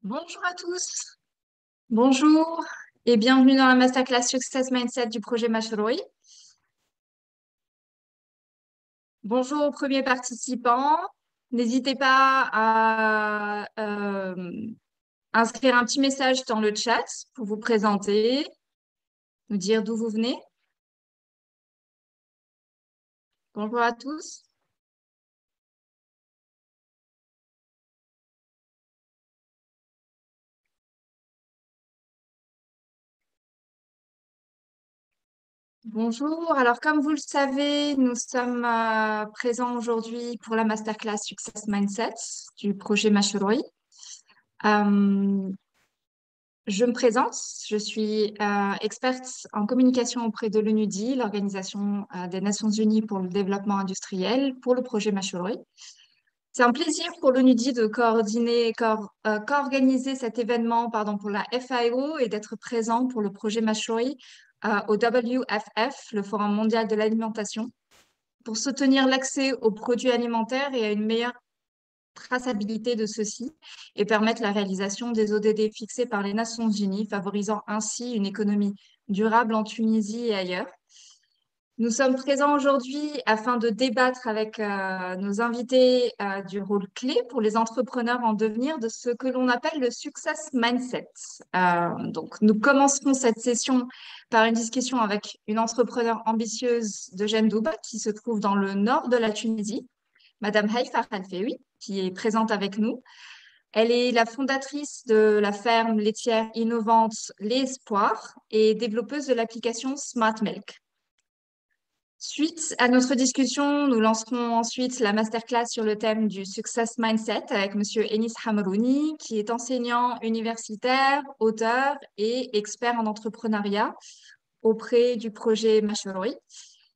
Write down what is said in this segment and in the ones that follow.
Bonjour à tous, bonjour et bienvenue dans la masterclass Success Mindset du projet Mashroui. Bonjour aux premiers participants. N'hésitez pas à inscrire un petit message dans le chat pour vous présenter, nous dire d'où vous venez. Bonjour à tous. Bonjour. Alors, comme vous le savez, nous sommes présents aujourd'hui pour la masterclass Success Mindset du projet Mashroui. Je me présente, je suis experte en communication auprès de l'ONUDI, l'Organisation des Nations Unies pour le développement industriel, pour le projet Mashroui. C'est un plaisir pour l'ONUDI de co-organiser cet événement pour la FAO et d'être présent pour le projet Mashroui au WFF, le Forum mondial de l'alimentation, pour soutenir l'accès aux produits alimentaires et à une meilleure traçabilité de ceux-ci et permettre la réalisation des ODD fixés par les Nations Unies, favorisant ainsi une économie durable en Tunisie et ailleurs. Nous sommes présents aujourd'hui afin de débattre avec nos invités du rôle clé pour les entrepreneurs en devenir de ce que l'on appelle le Success Mindset. Donc, nous commencerons cette session par une discussion avec une entrepreneure ambitieuse de Gendoub qui se trouve dans le nord de la Tunisie, Madame Haïfa Khalfeoui, qui est présente avec nous. Elle est la fondatrice de la ferme laitière innovante Les Espoirs et développeuse de l'application Smart Milk. Suite à notre discussion, nous lancerons ensuite la masterclass sur le thème du Success Mindset avec Monsieur Enis Hamrouni, qui est enseignant universitaire, auteur et expert en entrepreneuriat auprès du projet Mashroui.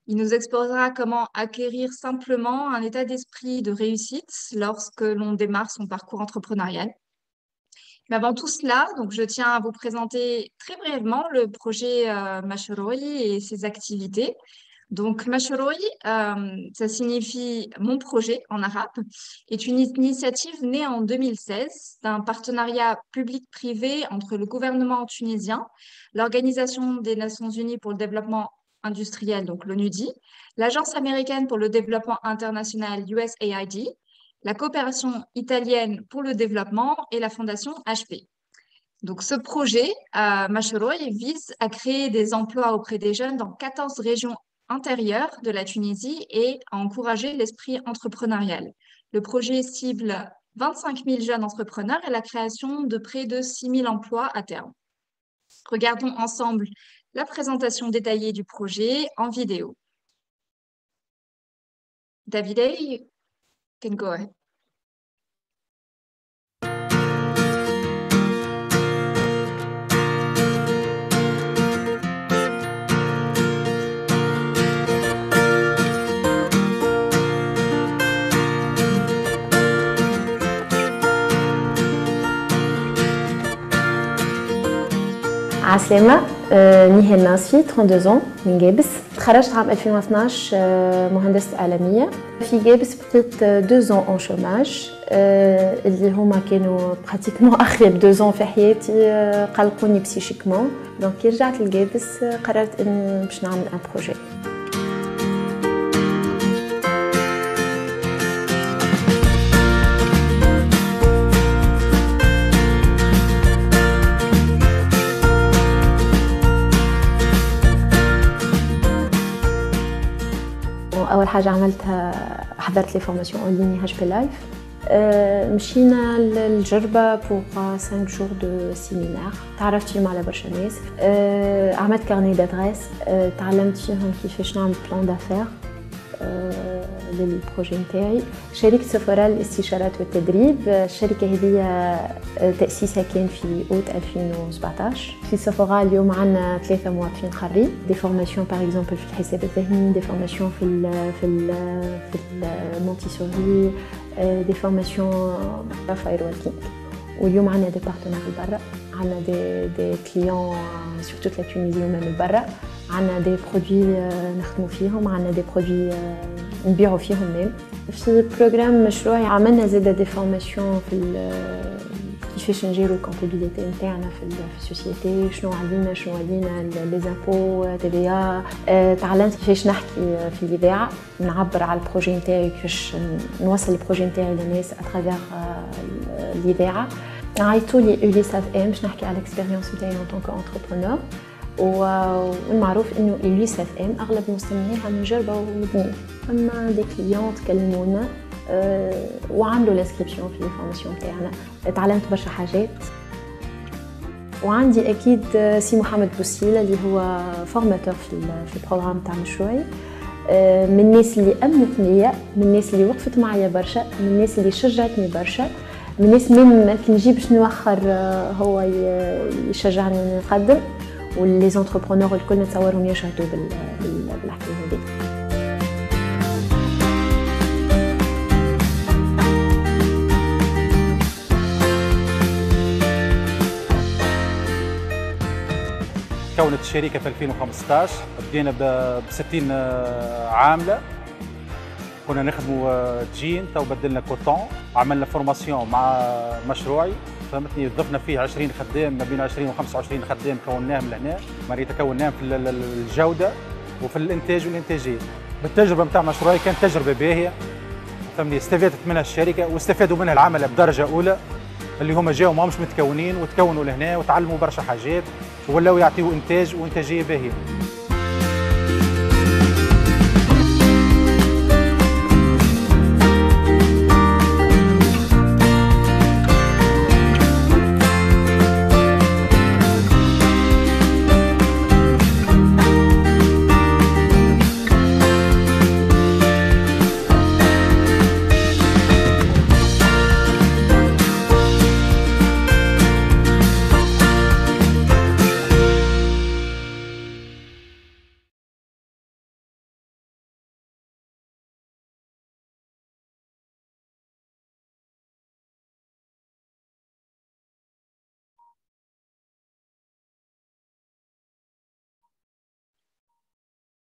Il nous exposera comment acquérir simplement un état d'esprit de réussite lorsque l'on démarre son parcours entrepreneurial. Mais avant tout cela, donc je tiens à vous présenter très brièvement le projet Mashroui et ses activités. Donc Mashroui, ça signifie mon projet en arabe, est une initiative née en 2016 d'un partenariat public-privé entre le gouvernement tunisien, l'Organisation des Nations Unies pour le développement industriel, donc l'ONUDI, l'Agence américaine pour le développement international USAID, la coopération italienne pour le développement et la fondation HP. Donc, ce projet, Mashroui, vise à créer des emplois auprès des jeunes dans 14 régions intérieures de la Tunisie et à encourager l'esprit entrepreneurial. Le projet cible 25 000 jeunes entrepreneurs et la création de près de 6 000 emplois à terme. Regardons ensemble la présentation détaillée du projet en vidéo. Davide, you can go ahead. عسلامة نهال ناصفي 32 ans من جابس تخرجت عام 2012 مهندسة إعلامية في جابس بقيت 2 ans en chômage اللي هما كانوا براتيكمون أخيب 2 ans في حياتي قلقوني بسيشيكمون دونك كي رجعت لجابس قررت إن باش نعمل ان بروجي أول حاجة عملتها حضرت لي فورماسيون أون ليني HP لايف مشينا للجربة بوغ 5 جور دو سيمينار تعرفت فيهم على برشا ناس عملت كارني دادريس تعلمت فيهم كيفاش نعمل بلان دافير للبروجي نتاعي شاركت سفراء الاستشارات والتدريب الشركة هذه تأسيسها كان في أوت 2017 في سفراء اليوم عندنا 3 موظفين خريج دي فورماسيون باغ اكزومبل في الحساب الذهني دي فورماسيون في المونتيسوري دي فورماسيون فاير وركينغ واليوم عندنا دي بارتنير برا عندنا دي كليون سور توت لا تونيزي ومام برا عندنا دي برودوي نخدموا فيهم عندنا دي برودوي نبيعوا فيهم ميم في بروغرام مشروعي عملنا زاده دي فورماسيون في كيفاش نجيرو الكونتابيليتي نتاعنا في السوسيتي، شنو علينا لي زامبو تي في ا. تعلمت كيفاش نحكي في الاذاعه، نعبر على البروجي نتاعي، كيفاش نوصل البروجي نتاعي للناس اترافيغ الاذاعه. عيطوا لي اوليس اف ام باش نحكي على الاكسبيريونس نتاعي ان طونك انتربرونور. والمعروف انه اوليس اف ام اغلب مستمعيها من جربه ولبنان. اما دي كليون تكلمونا وعملوا الانسكريبسيون في الفورماسيون تاعنا. تعلمت برشا حاجات. وعندي اكيد سي محمد بوسيله اللي هو فورماتور في البروغرام تاع مشروعي، من الناس اللي امنت بيا، من الناس اللي وقفت معايا برشا، من الناس اللي شجعتني برشا، من الناس ما كي نجي باش نوخر هو يشجعني اني نقدم. واللي زونتربرونور الكل نتصورهم يشهدوا بالحكايه هذه. كونت الشركة في 2015، بدينا ب 60 عاملة، كنا نخدموا جين، تو بدلنا كوتون، عملنا فورماسيون مع مشروعي، فهمتني، ضفنا فيه 20 خدام، ما بين 20 و 25 خدام كوناهم لهنا، معناتها كوناهم في الجودة وفي الإنتاج والإنتاجية. بالتجربة نتاع مشروعي كانت تجربة باهية، فهمتني، استفادت منها الشركة واستفادوا منها العملة بدرجة أولى، اللي هما جاوا ماهمش متكونين وتكونوا لهنا وتعلموا برشا حاجات ولاو يعطيوا إنتاج وإنتاجية باهية.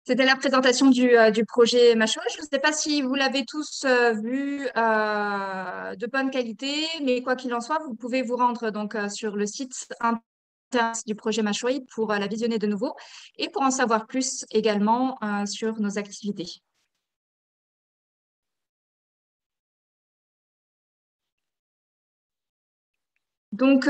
C'était la présentation du projet Mashoi. Je ne sais pas si vous l'avez tous vu de bonne qualité, mais quoi qu'il en soit, vous pouvez vous rendre donc sur le site internet du projet Mashoi pour la visionner de nouveau et pour en savoir plus également sur nos activités. Donc,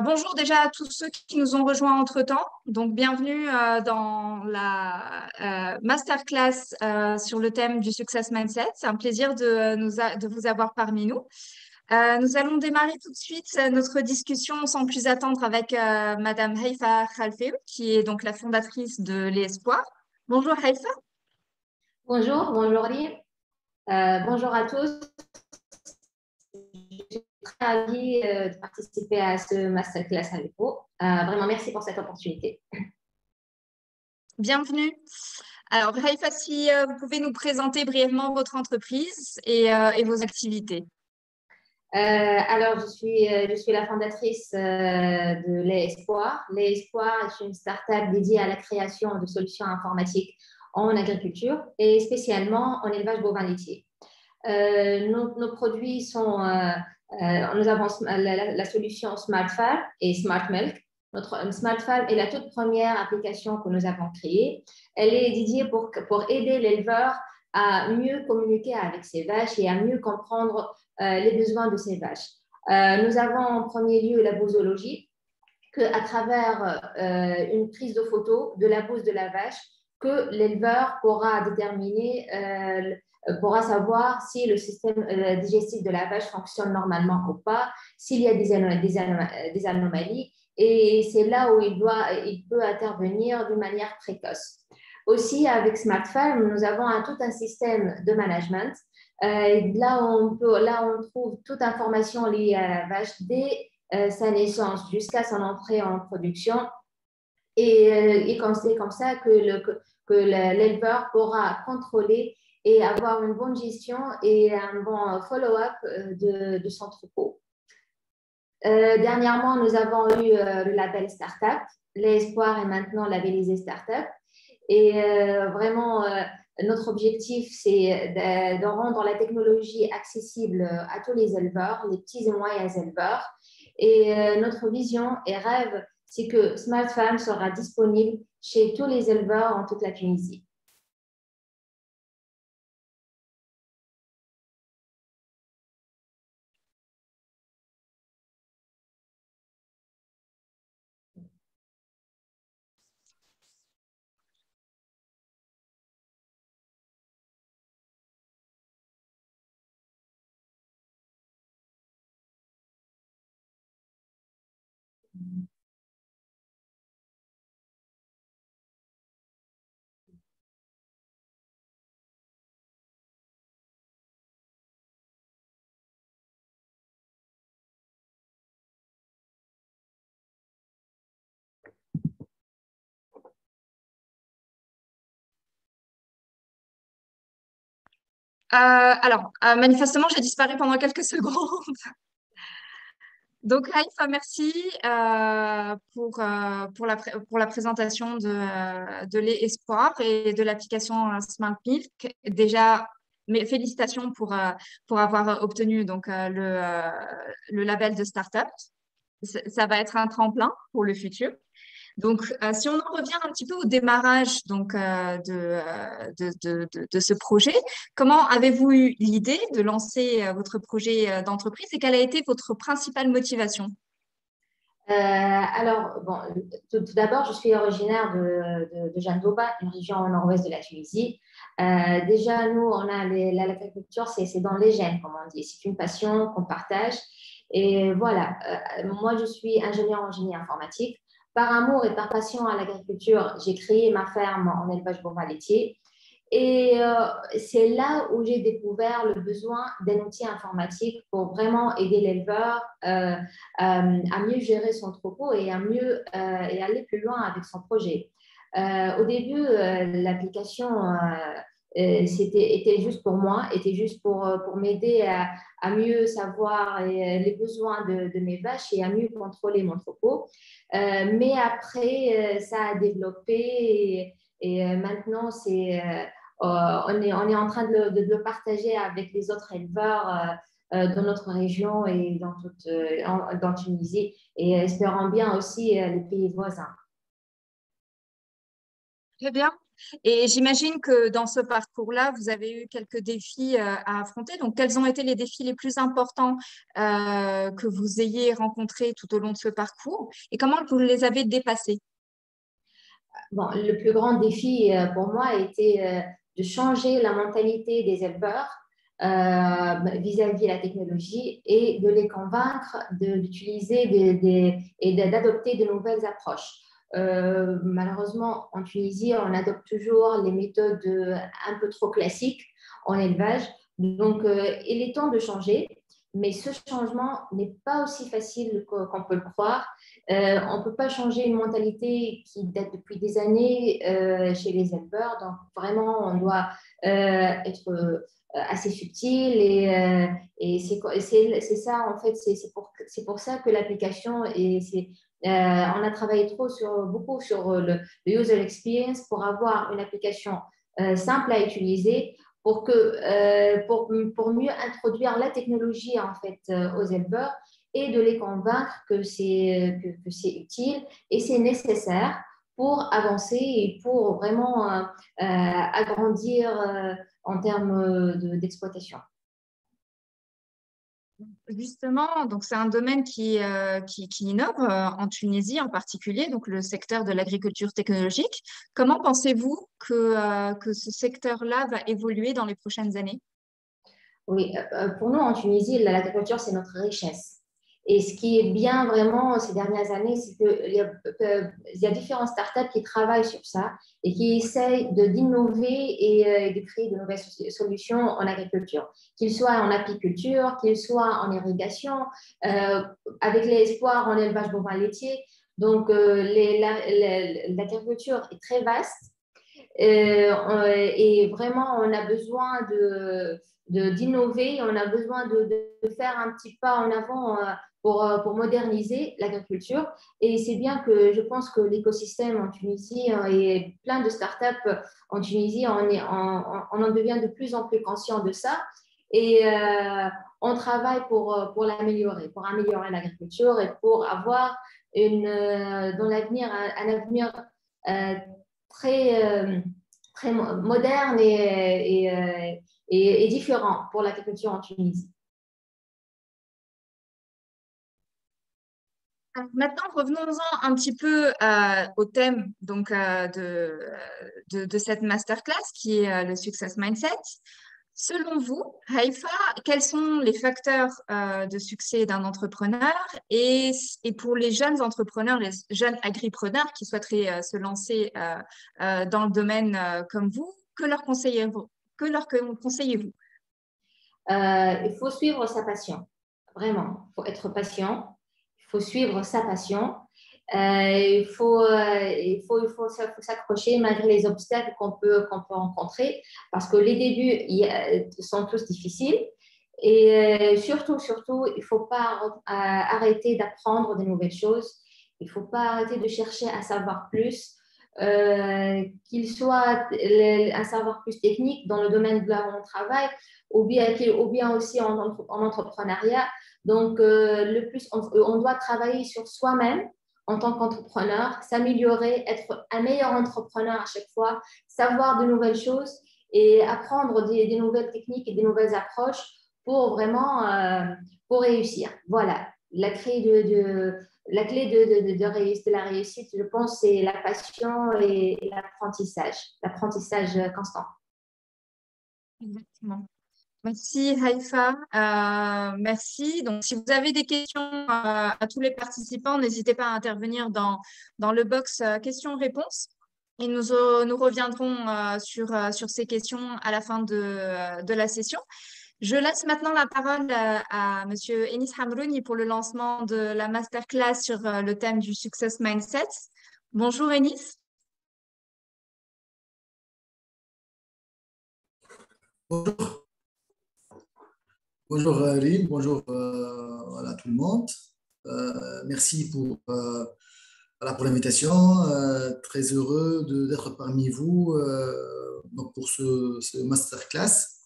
bonjour déjà à tous ceux qui nous ont rejoints entre-temps. Donc, bienvenue dans la masterclass sur le thème du Success Mindset. C'est un plaisir de vous avoir parmi nous. Nous allons démarrer tout de suite notre discussion sans plus attendre avec Madame Haifa Khalfé, qui est donc la fondatrice de l'Espoir. Bonjour Haifa. Bonjour, bonjour Rie. Bonjour à tous. Je suis très ravie de participer à ce masterclass avec vous. Vraiment, merci pour cette opportunité. Bienvenue. Alors, Haifa, si vous pouvez nous présenter brièvement votre entreprise et vos activités. Alors, je suis la fondatrice de l'Espoir. L'Espoir est une start-up dédiée à la création de solutions informatiques en agriculture et spécialement en élevage bovin laitier. Nos produits sont, nous avons la solution Smart Farm et Smart Milk. Notre Smart Farm est la toute première application que nous avons créée. Elle est dédiée pour aider l'éleveur à mieux communiquer avec ses vaches et à mieux comprendre les besoins de ses vaches. Nous avons en premier lieu la bosologie, qu'à travers une prise de photo de la bouse de la vache, que l'éleveur pourra déterminer, pourra savoir si le système digestif de la vache fonctionne normalement ou pas, s'il y a des anomalies, et c'est là où il peut intervenir d'une manière précoce. Aussi, avec Smart Farm, nous avons tout un système de management. Là, on trouve toute information liée à la vache dès sa naissance jusqu'à son entrée en production. Et c'est comme ça que l'éleveur pourra contrôler et avoir une bonne gestion et un bon follow-up de son troupeau. Dernièrement, nous avons eu le label Startup. L'Espoir est maintenant labellisé Startup. Et vraiment, Notre objectif, c'est de rendre la technologie accessible à tous les éleveurs, les petits et moyens éleveurs. Et notre vision et rêve, c'est que Smart Farm sera disponible chez tous les éleveurs en toute la Tunisie. Manifestement, j'ai disparu pendant quelques secondes. Donc, Haïfa, merci pour la présentation de l'e-espoir et de l'application Smart Milk. Déjà, mes félicitations pour avoir obtenu donc, le label de start-up. Ça va être un tremplin pour le futur. Donc, si on en revient un petit peu au démarrage donc, de ce projet, comment avez-vous eu l'idée de lancer votre projet d'entreprise et quelle a été votre principale motivation? Alors, bon, tout d'abord, je suis originaire de Jandouba, une région au nord-ouest de la Tunisie. Déjà, nous, on a l'agriculture, c'est dans les gènes, comme on dit. C'est une passion qu'on partage. Et voilà, moi, je suis ingénieure en génie informatique. Par amour et par passion à l'agriculture, j'ai créé ma ferme en élevage bovin laitier. Et c'est là où j'ai découvert le besoin d'un outil informatique pour vraiment aider l'éleveur à mieux gérer son troupeau et à mieux et aller plus loin avec son projet. Au début, l'application était juste pour moi, était juste pour m'aider à mieux savoir les besoins de mes vaches et à mieux contrôler mon troupeau. Mais après, ça a développé et maintenant, on est en train de le partager avec les autres éleveurs dans notre région et dans Tunisie et espérons bien aussi les pays voisins. Très bien. Et j'imagine que dans ce parcours-là, vous avez eu quelques défis à affronter. Donc, quels ont été les défis les plus importants que vous ayez rencontrés tout au long de ce parcours et comment vous les avez dépassés? Bon, le plus grand défi pour moi a été de changer la mentalité des éleveurs vis-à-vis de la technologie et de les convaincre d'utiliser et d'adopter de nouvelles approches. Malheureusement, en Tunisie, on adopte toujours les méthodes un peu trop classiques en élevage. Donc, il est temps de changer, mais ce changement n'est pas aussi facile qu'on peut le croire. On ne peut pas changer une mentalité qui date depuis des années chez les éleveurs. Donc, vraiment, on doit être assez subtil et c'est ça, en fait, c'est pour ça que l'application, on a travaillé beaucoup sur le user experience pour avoir une application simple à utiliser pour mieux introduire la technologie en fait aux éleveurs et de les convaincre que c'est utile et c'est nécessaire pour avancer et pour vraiment agrandir en termes d'exploitation. Justement, donc c'est un domaine qui innove en Tunisie en particulier, donc le secteur de l'agriculture technologique. Comment pensez-vous que ce secteur-là va évoluer dans les prochaines années? Oui, pour nous en Tunisie, l'agriculture, c'est notre richesse. Et ce qui est bien vraiment ces dernières années, c'est qu'il y a différentes startups qui travaillent sur ça et qui essayent d'innover et de créer de nouvelles solutions en agriculture, qu'ils soient en apiculture, qu'ils soient en irrigation, avec l'espoir en élevage bovin laitier. Donc, l'agriculture est très vaste et vraiment, on a besoin d'innover, on a besoin de faire un petit pas en avant pour moderniser l'agriculture. Et c'est bien que je pense que l'écosystème en Tunisie et plein de startups en Tunisie, on en devient de plus en plus conscient de ça. Et on travaille pour l'améliorer, pour améliorer l'agriculture et pour avoir dans l'avenir un avenir très moderne et différent pour l'agriculture en Tunisie. Alors maintenant, revenons-en un petit peu au thème donc, de cette masterclass qui est le Success Mindset. Selon vous, Haïfa, quels sont les facteurs de succès d'un entrepreneur et pour les jeunes entrepreneurs, les jeunes agripreneurs qui souhaiteraient se lancer dans le domaine comme vous, que leur conseillez-vous? Il faut suivre sa passion, vraiment. Il faut être patient, il faut suivre sa passion. Il faut s'accrocher malgré les obstacles qu'on peut rencontrer parce que les débuts sont tous difficiles. Et surtout, il ne faut pas arrêter d'apprendre de nouvelles choses. Il ne faut pas arrêter de chercher à savoir plus, qu'il soit un savoir plus technique dans le domaine de là où on travaille ou bien aussi en entrepreneuriat. Donc, le plus, on doit travailler sur soi-même en tant qu'entrepreneur, s'améliorer, être un meilleur entrepreneur à chaque fois, savoir de nouvelles choses et apprendre des nouvelles techniques et des nouvelles approches pour vraiment pour réussir. Voilà, la clé de la réussite, je pense, c'est la passion et l'apprentissage constant. Exactement. Merci Haïfa, merci. Donc, si vous avez des questions à tous les participants, n'hésitez pas à intervenir dans le box questions-réponses et nous reviendrons sur ces questions à la fin de la session. Je laisse maintenant la parole à Monsieur Enis Hamrouni pour le lancement de la masterclass sur le thème du Success Mindset. Bonjour Enis. Bonjour. Bonjour Rim, bonjour voilà, tout le monde. Merci pour l'invitation. Très heureux d'être parmi vous donc pour ce masterclass.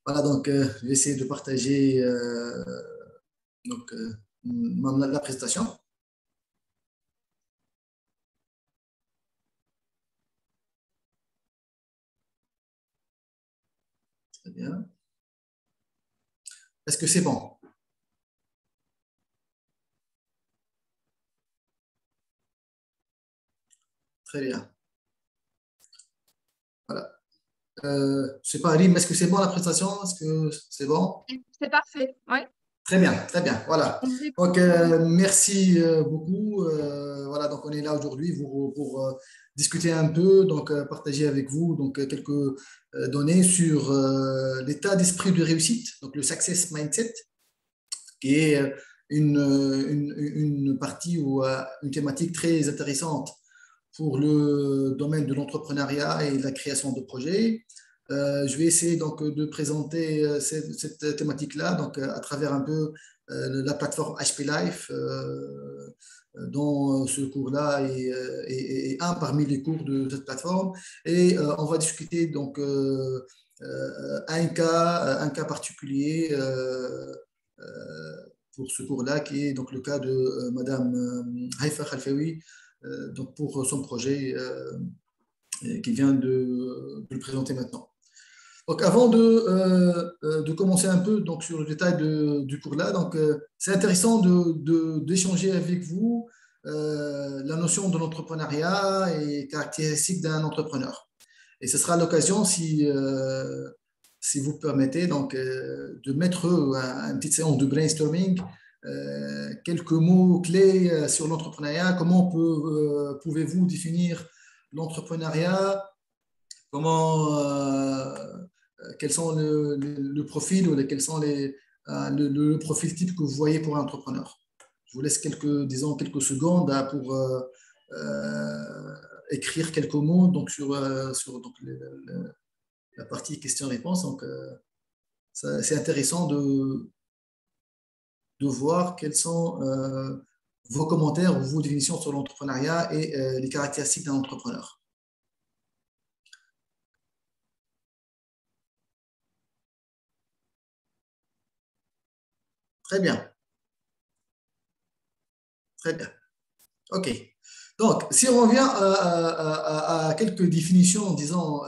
Voilà, donc je vais essayer de partager la présentation. Très bien. Est-ce que c'est bon? Très bien. Voilà. Je ne sais pas, Alim, est-ce que c'est bon la présentation? Est-ce que c'est bon? C'est parfait, oui. Très bien, voilà. Donc, merci beaucoup. Voilà, donc on est là aujourd'hui pour discuter un peu, donc partager avec vous donc, quelques données sur l'état d'esprit de réussite, donc le Success Mindset, qui est une partie ou une thématique très intéressante pour le domaine de l'entrepreneuriat et de la création de projets. Je vais essayer donc de présenter cette thématique-là donc à travers un peu la plateforme HP Life, dont ce cours-là est un parmi les cours de cette plateforme. Et on va discuter donc un cas particulier pour ce cours-là, qui est donc le cas de Madame Haïfa Khalfaoui, donc pour son projet qui vient de le présenter maintenant. Donc, avant de commencer un peu donc, sur le détail du cours-là, c'est intéressant d'échanger avec vous la notion de l'entrepreneuriat et caractéristiques d'un entrepreneur. Et ce sera l'occasion, si vous permettez, donc, de mettre une petite séance de brainstorming, quelques mots clés sur l'entrepreneuriat. Comment pouvez-vous définir l'entrepreneuriat? Quels sont le profil ou quels sont le profil type que vous voyez pour un entrepreneur? Je vous laisse quelques secondes pour écrire quelques mots donc, sur donc, la partie questions-réponses. Donc, c'est intéressant de voir quels sont vos commentaires ou vos définitions sur l'entrepreneuriat et les caractéristiques d'un entrepreneur. Très bien. Très bien. OK. Donc, si on revient à quelques définitions, disons,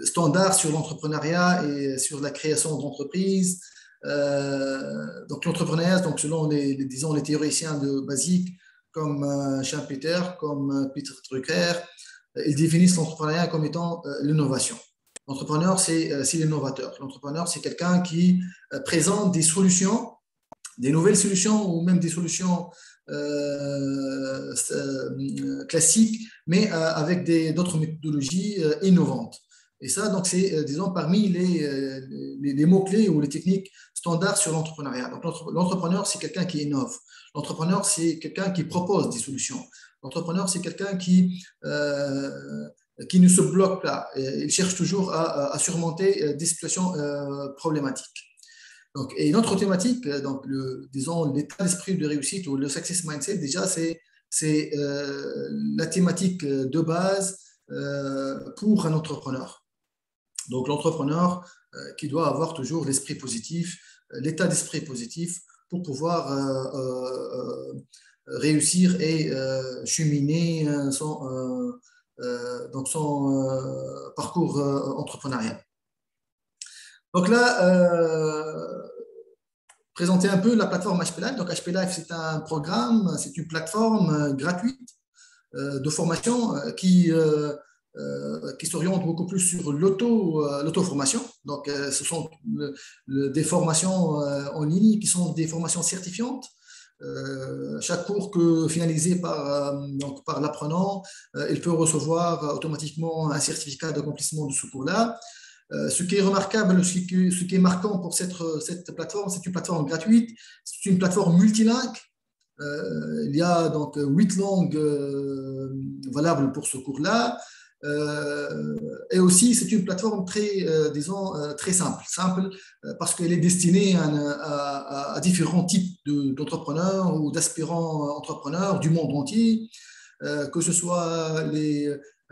standards sur l'entrepreneuriat et sur la création d'entreprises. Donc, l'entrepreneuriat, donc, selon disons, les théoriciens basiques comme Schumpeter, comme Peter Drucker, ils définissent l'entrepreneuriat comme étant l'innovation. L'entrepreneur, c'est l'innovateur. L'entrepreneur, c'est quelqu'un qui présente des solutions, des nouvelles solutions ou même des solutions classiques, mais avec d'autres méthodologies innovantes. Et ça, donc, c'est, disons, parmi les mots-clés ou les techniques standards sur l'entrepreneuriat. Donc, l'entrepreneur, c'est quelqu'un qui innove. L'entrepreneur, c'est quelqu'un qui propose des solutions. L'entrepreneur, c'est quelqu'un qui ne se bloque pas. Il cherche toujours à surmonter des situations problématiques. Donc, et une autre thématique, donc disons l'état d'esprit de réussite ou le success mindset, déjà, c'est la thématique de base pour un entrepreneur. Donc, l'entrepreneur qui doit avoir toujours l'esprit positif, l'état d'esprit positif pour pouvoir réussir et cheminer son parcours entrepreneurial. Donc là, présenter un peu la plateforme HP Live. Donc HP Live, c'est un programme, c'est une plateforme gratuite de formation qui s'oriente beaucoup plus sur l'auto-formation. Donc, ce sont des formations en ligne qui sont des formations certifiantes. Chaque cours finalisé par l'apprenant, il peut recevoir automatiquement un certificat d'accomplissement de ce cours-là. Ce qui est remarquable, ce qui est marquant pour cette plateforme, c'est une plateforme gratuite, c'est une plateforme multilingue. Il y a donc 8 langues valables pour ce cours-là. Et aussi, c'est une plateforme très simple parce qu'elle est destinée à différents types d'entrepreneurs ou d'aspirants entrepreneurs du monde entier, que ce soit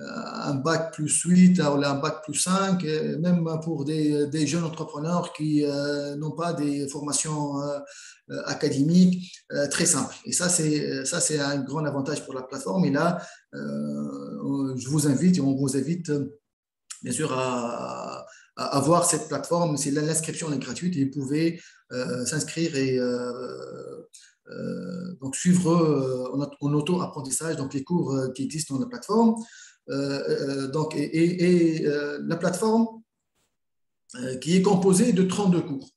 un bac plus 8 ou un bac plus 5, même pour des jeunes entrepreneurs qui n'ont pas des formations académiques, très simples. Et ça, c'est un grand avantage pour la plateforme. Et là, on vous invite, bien sûr, à voir cette plateforme. L'inscription est gratuite et vous pouvez s'inscrire et donc suivre en auto-apprentissage donc les cours qui existent dans la plateforme. Donc, la plateforme qui est composée de 32 cours.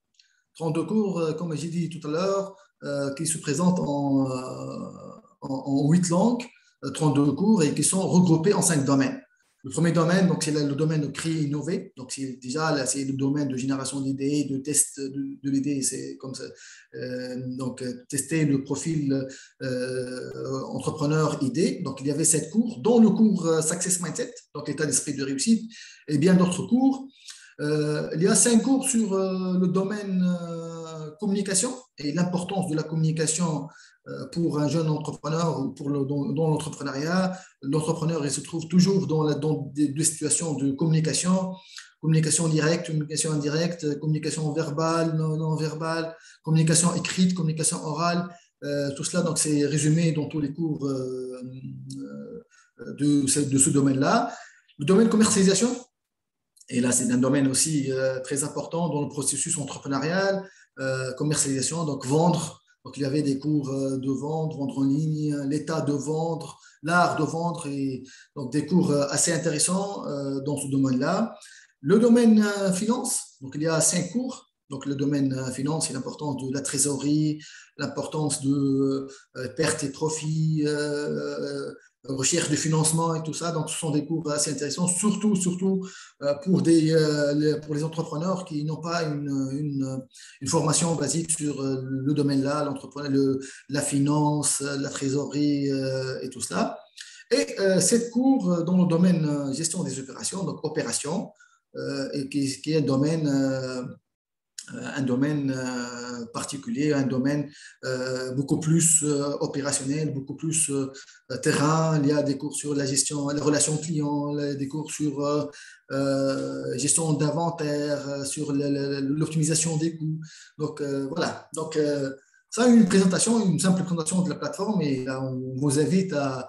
32 cours, comme j'ai dit tout à l'heure, qui se présentent en 8 langues, 32 cours et qui sont regroupés en 5 domaines. Le premier domaine, donc, c'est le domaine de créer et innover. Donc, c'est le domaine de génération d'idées, de test de l'idée, c'est comme ça. Donc, tester le profil entrepreneur-idée. Donc, il y avait 7 cours, dont le cours Success Mindset, donc l'état d'esprit de réussite, et bien d'autres cours. Il y a 5 cours sur le domaine communication et l'importance de la communication pour un jeune entrepreneur ou dans l'entrepreneuriat. L'entrepreneur, il se trouve toujours dans des situations de communication directe, communication indirecte, communication verbale, non verbale, communication écrite, communication orale. Tout cela, donc, c'est résumé dans tous les cours de ce domaine-là. Le domaine commercialisation, et là, c'est un domaine aussi très important dans le processus entrepreneurial, commercialisation, donc vendre. Donc, il y avait des cours de vendre en ligne, l'état de vendre, l'art de vendre, et donc des cours assez intéressants dans ce domaine-là. Le domaine finance, donc il y a 5 cours. Donc, le domaine finance, c'est l'importance de la trésorerie, l'importance de pertes et profits, recherche de financement et tout ça. Donc, ce sont des cours assez intéressants, surtout pour les entrepreneurs qui n'ont pas une formation basique sur le domaine-là, l'entrepreneuriat, la finance, la trésorerie et tout cela. Et 7 cours dans le domaine gestion des opérations, donc opération, et qui est un domaine un domaine particulier, un domaine beaucoup plus opérationnel, beaucoup plus terrain. Il y a des cours sur la gestion, la relation client, des cours sur gestion d'inventaire, sur l'optimisation des coûts. Donc voilà. Donc ça, une présentation, une simple présentation de la plateforme, et on vous invite à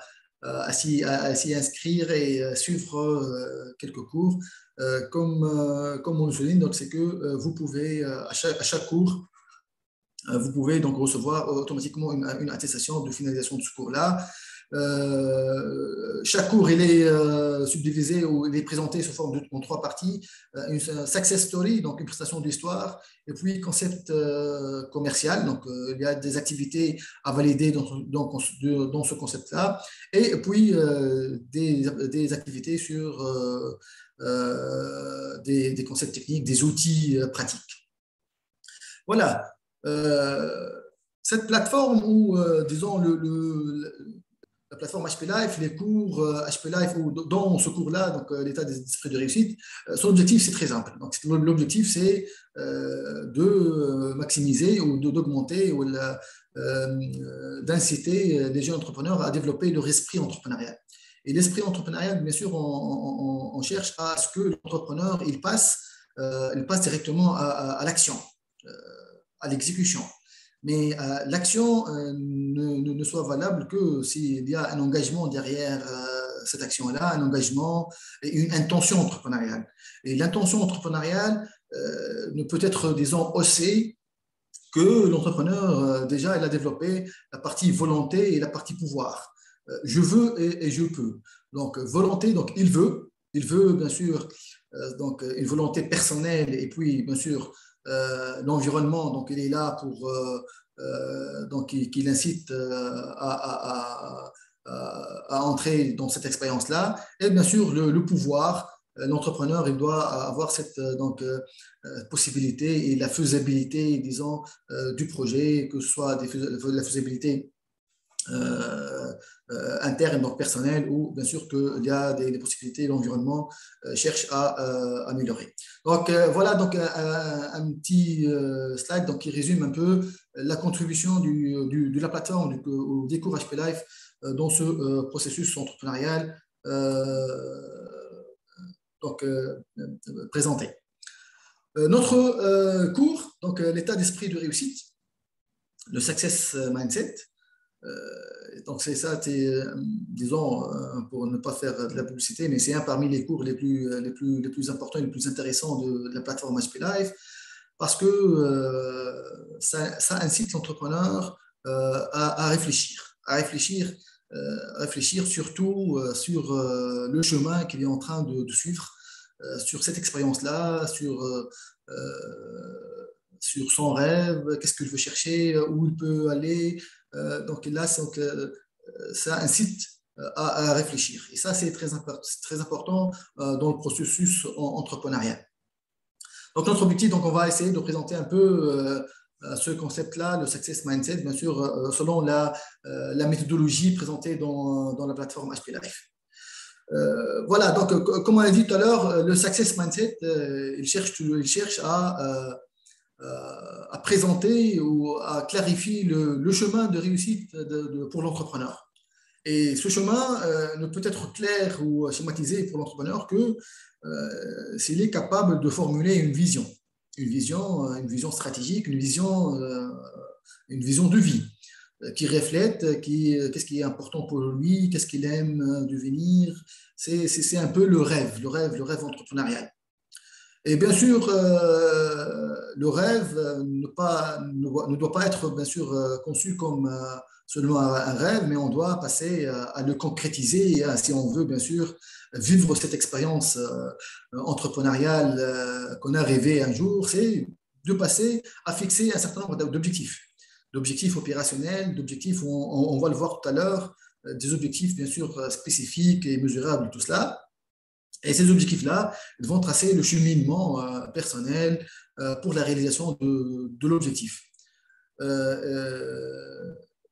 s'y inscrire et suivre quelques cours. Comme on le souligne, c'est que vous pouvez, à chaque cours, vous pouvez donc recevoir automatiquement une attestation de finalisation de ce cours-là. Chaque cours, il est subdivisé ou il est présenté sous forme en 3 parties. Une success story, donc une prestation d'histoire, et puis concept commercial, donc il y a des activités à valider dans ce concept-là, et puis des activités sur des concepts techniques, des outils pratiques. Voilà. Cette plateforme où, disons, la plateforme HP Life, les cours HP Life, ou dans ce cours-là, donc l'état d'esprit de réussite, son objectif, c'est très simple. Donc, l'objectif, c'est de maximiser ou d'augmenter ou d'inciter les jeunes entrepreneurs à développer leur esprit entrepreneurial. Et l'esprit entrepreneurial, bien sûr, on cherche à ce que l'entrepreneur il passe directement à l'action, à l'exécution. Mais l'action ne soit valable que s'il y a un engagement derrière cette action-là, un engagement et une intention entrepreneuriale. Et l'intention entrepreneuriale ne peut être, disons, osée que l'entrepreneur, déjà, il a développé la partie volonté et la partie pouvoir. Je veux et je peux. Donc, volonté, donc il veut bien sûr, donc une volonté personnelle, et puis, bien sûr, l'environnement, donc il est là pour donc qu'il incite à entrer dans cette expérience-là, et bien sûr le pouvoir. L'entrepreneur, il doit avoir cette possibilité et la faisabilité, disons, du projet, que ce soit la faisabilité interne, donc personnelle, ou bien sûr qu'il y a des possibilités, l'environnement cherche à améliorer. Donc voilà, donc un petit slide donc, qui résume un peu la contribution de la plateforme des cours HP Life dans ce processus entrepreneurial présenté. Notre cours, donc l'état d'esprit de réussite, le Success Mindset. Donc c'est ça, disons, pour ne pas faire de la publicité, mais c'est un parmi les cours les plus importants et les plus intéressants de la plateforme HP Life, parce que ça incite l'entrepreneur à réfléchir surtout sur le chemin qu'il est en train de suivre, sur cette expérience-là, sur son rêve, qu'est-ce qu'il veut chercher, où il peut aller. Donc là, ça incite à réfléchir. Et ça, c'est très important dans le processus entrepreneurial. Donc notre objectif, donc, on va essayer de présenter un peu ce concept-là, le Success Mindset, bien sûr, selon la méthodologie présentée dans la plateforme HP Life. Voilà, donc comme on a dit tout à l'heure, le Success Mindset, il cherche à présenter ou à clarifier le chemin de réussite pour l'entrepreneur. Et ce chemin ne peut être clair ou schématisé pour l'entrepreneur que s'il est capable de formuler une vision stratégique, une vision de vie qui reflète qu'est-ce qui est important pour lui, qu'est-ce qu'il aime devenir. C'est un peu le rêve entrepreneurial. Et bien sûr, le rêve ne doit pas être bien sûr conçu comme seulement un rêve, mais on doit passer à le concrétiser, et si on veut bien sûr vivre cette expérience entrepreneuriale qu'on a rêvé un jour, c'est de passer à fixer un certain nombre d'objectifs opérationnels, d'objectifs, on va le voir tout à l'heure, des objectifs bien sûr spécifiques et mesurables, tout cela. Et ces objectifs-là vont tracer le cheminement personnel pour la réalisation de l'objectif.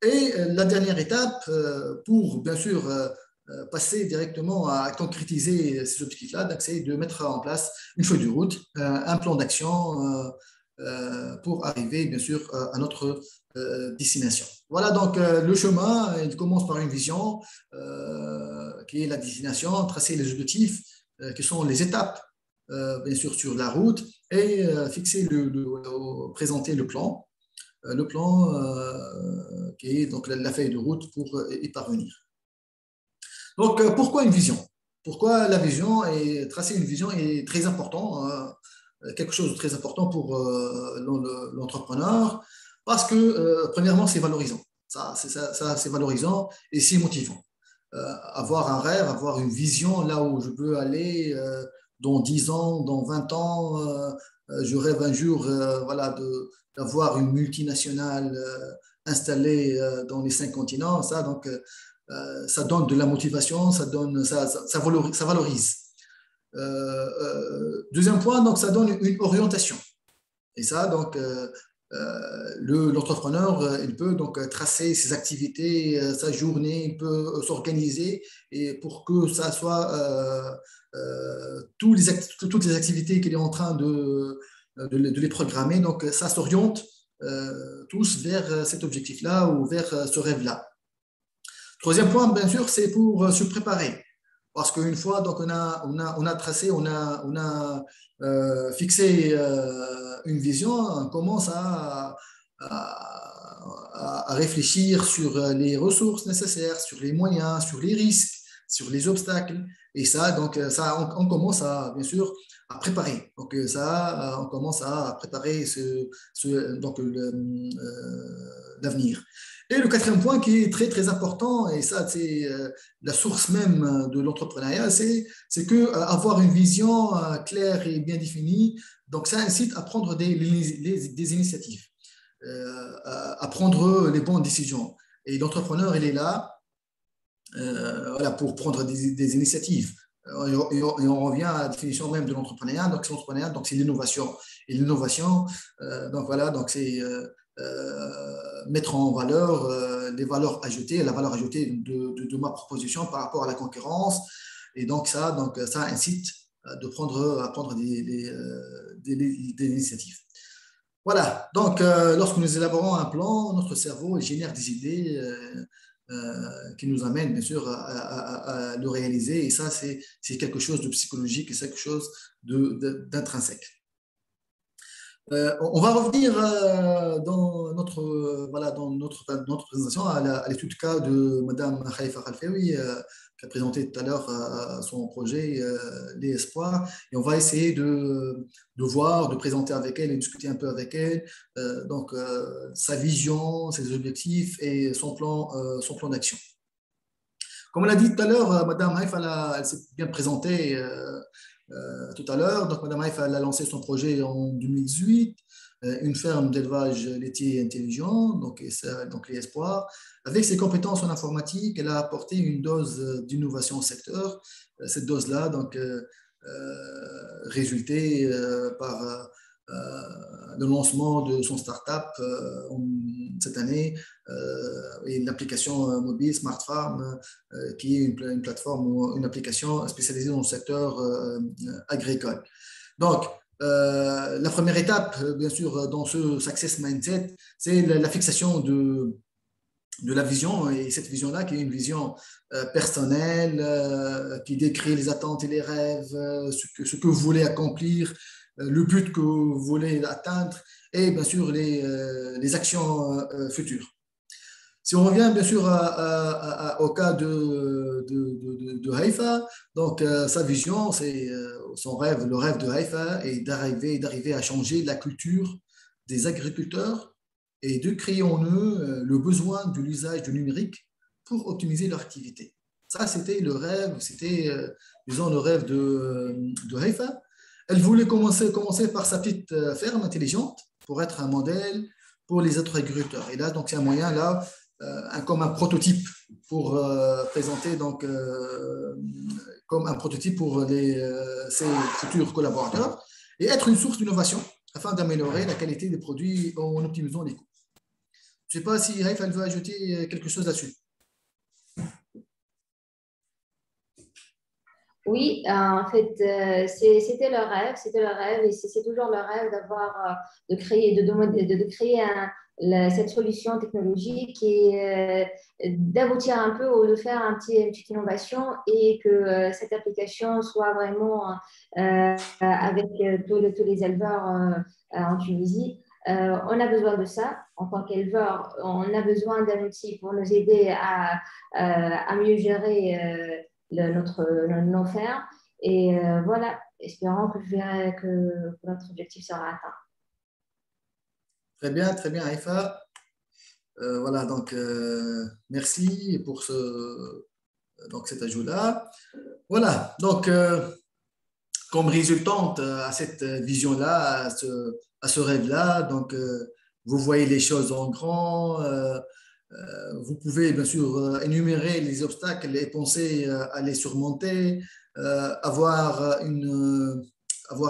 Et la dernière étape, pour bien sûr passer directement à concrétiser ces objectifs-là, c'est de mettre en place une feuille de route, un plan d'action pour arriver, bien sûr, à notre destination. Voilà, donc le chemin, il commence par une vision qui est la destination, tracer les objectifs, qui sont les étapes, bien sûr, sur la route, et fixer présenter le plan qui est donc la feuille de route pour y parvenir. Donc, pourquoi une vision? Pourquoi la vision et tracer une vision est très important, quelque chose de très important pour l'entrepreneur, parce que, premièrement, c'est valorisant. Ça c'est valorisant et c'est motivant. Avoir un rêve, avoir une vision là où je veux aller dans 10 ans, dans 20 ans, je rêve un jour voilà, d'avoir une multinationale installée dans les 5 continents. Ça, donc, ça donne de la motivation, ça valorise. Deuxième point, donc, ça donne une orientation. Et ça, donc, l'entrepreneur, il peut donc tracer ses activités, sa journée, il peut s'organiser et pour que ça soit toutes les activités qu'il est en train de les programmer. Donc, ça s'oriente tous vers cet objectif-là ou vers ce rêve-là. Troisième point, bien sûr, c'est pour se préparer. Parce qu'une fois donc, on a tracé, on a fixé une vision, on commence à réfléchir sur les ressources nécessaires, sur les moyens, sur les risques, sur les obstacles. Et ça, donc, on commence à, bien sûr, à préparer. Donc, ça, on commence à préparer l'avenir. Et le quatrième point qui est très, très important, et ça, c'est la source même de l'entrepreneuriat, c'est qu'avoir une vision claire et bien définie, donc ça incite à prendre des initiatives, à prendre les bonnes décisions. Et l'entrepreneur, il est là voilà, pour prendre des initiatives. Et on revient à la définition même de l'entrepreneuriat. Donc, l'entrepreneuriat, donc c'est l'innovation. Et l'innovation, donc voilà, donc c'est mettre en valeur les valeurs ajoutées, la valeur ajoutée de ma proposition par rapport à la concurrence. Et donc ça incite à prendre des initiatives. Voilà, donc lorsque nous élaborons un plan, notre cerveau génère des idées qui nous amènent bien sûr à le réaliser. Et ça, c'est quelque chose de psychologique et c'est quelque chose d'intrinsèque. On va revenir dans notre présentation à l'étude cas de Mme Haifa Khalfaoui qui a présenté tout à l'heure son projet Les Espoirs, et on va essayer de voir, de présenter avec elle et discuter un peu avec elle donc sa vision, ses objectifs et son plan d'action. Comme on l'a dit tout à l'heure, Mme Haifa elle s'est bien présentée tout à l'heure. Donc, Mme Haifa a lancé son projet en 2018, une ferme d'élevage laitier intelligent, donc les Espoirs. Avec ses compétences en informatique, elle a apporté une dose d'innovation au secteur. Cette dose-là, donc, résultait par le lancement de son start-up cette année et une application mobile Smart Farm qui est une plateforme, une application spécialisée dans le secteur agricole. Donc, la première étape, bien sûr, dans ce Success Mindset, c'est la fixation de la vision, et cette vision-là qui est une vision personnelle, qui décrit les attentes et les rêves, ce que vous voulez accomplir, le but que vous voulez atteindre et bien sûr les actions futures. Si on revient bien sûr au cas de Haifa, donc sa vision, c'est son rêve, le rêve de Haifa est d'arriver à changer la culture des agriculteurs et de créer en eux le besoin de l'usage du numérique pour optimiser leur activité. Ça, c'était le rêve, disons, le rêve de Haifa. Elle voulait commencer par sa petite ferme intelligente pour être un modèle pour les autres agriculteurs. Et là, donc, c'est un moyen, là, comme un prototype pour présenter, donc, comme un prototype pour ses futurs collaborateurs et être une source d'innovation afin d'améliorer la qualité des produits en optimisant les coûts. Je ne sais pas si Haifa veut ajouter quelque chose là-dessus. Oui, en fait, c'était leur rêve et c'est toujours leur rêve de créer, de créer cette solution technologique et d'aboutir un peu ou de faire une petite innovation et que cette application soit vraiment avec tous les éleveurs en Tunisie. On a besoin de ça en tant qu'éleveur. On a besoin d'un outil pour nous aider à mieux gérer nos fermes. Et voilà, espérons que je verrai que notre objectif sera atteint. Très bien, Haïfa. Voilà, donc merci pour donc cet ajout-là. Voilà, donc comme résultante à cette vision-là, à ce rêve-là, donc vous voyez les choses en grand. Vous pouvez bien sûr énumérer les obstacles et penser à les surmonter, avoir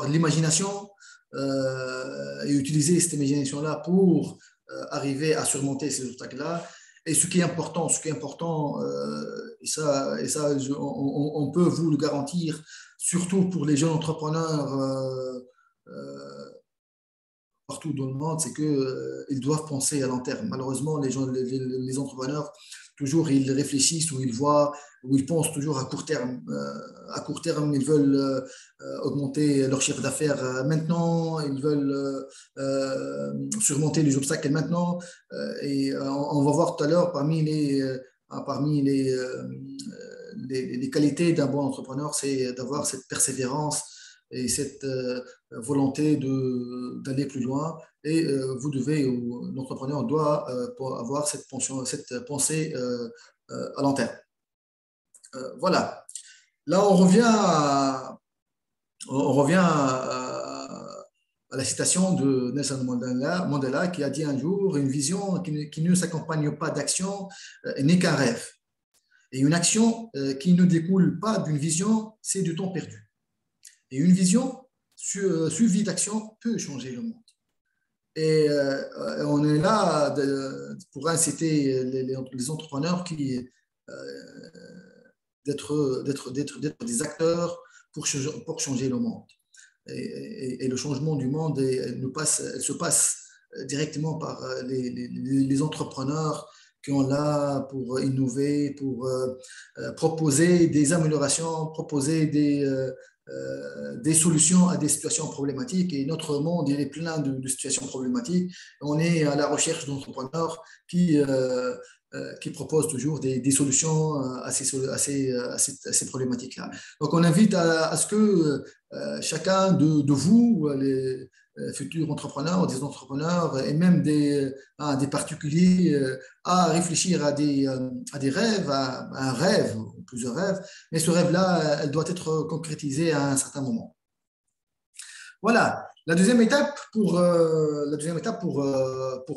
l'imagination et utiliser cette imagination-là pour arriver à surmonter ces obstacles-là. Et ce qui est important, et ça on peut vous le garantir, surtout pour les jeunes entrepreneurs partout dans le monde, c'est qu'ils doivent penser à long terme. Malheureusement, les entrepreneurs, toujours, ils réfléchissent ou ils pensent toujours à court terme. À court terme, ils veulent augmenter leur chiffre d'affaires maintenant, ils veulent surmonter les obstacles maintenant. Et on va voir tout à l'heure, parmi les qualités d'un bon entrepreneur, c'est d'avoir cette persévérance et cette volonté d'aller plus loin. Et l'entrepreneur doit avoir cette pensée à long terme. Voilà. Là, on revient à la citation de Nelson Mandela qui a dit un jour: une vision qui ne s'accompagne pas d'action n'est qu'un rêve. Et une action qui ne découle pas d'une vision, c'est du temps perdu. Et une vision suivie d'action peut changer le monde. Et on est là pour inciter les entrepreneurs d'être des acteurs pour changer le monde. Et le changement du monde, elle se passe directement par les entrepreneurs qui sont là pour innover, pour proposer des améliorations, proposer des solutions à des situations problématiques. Et notre monde, il est plein de situations problématiques. On est à la recherche d'entrepreneurs qui proposent toujours des solutions à ces problématiques-là. Donc, on invite à ce que chacun de vous, les futurs entrepreneurs, des entrepreneurs et même des particuliers, à réfléchir à des rêves, à un rêve, ou plusieurs rêves, mais ce rêve-là, elle doit être concrétisé à un certain moment. Voilà. La deuxième étape pour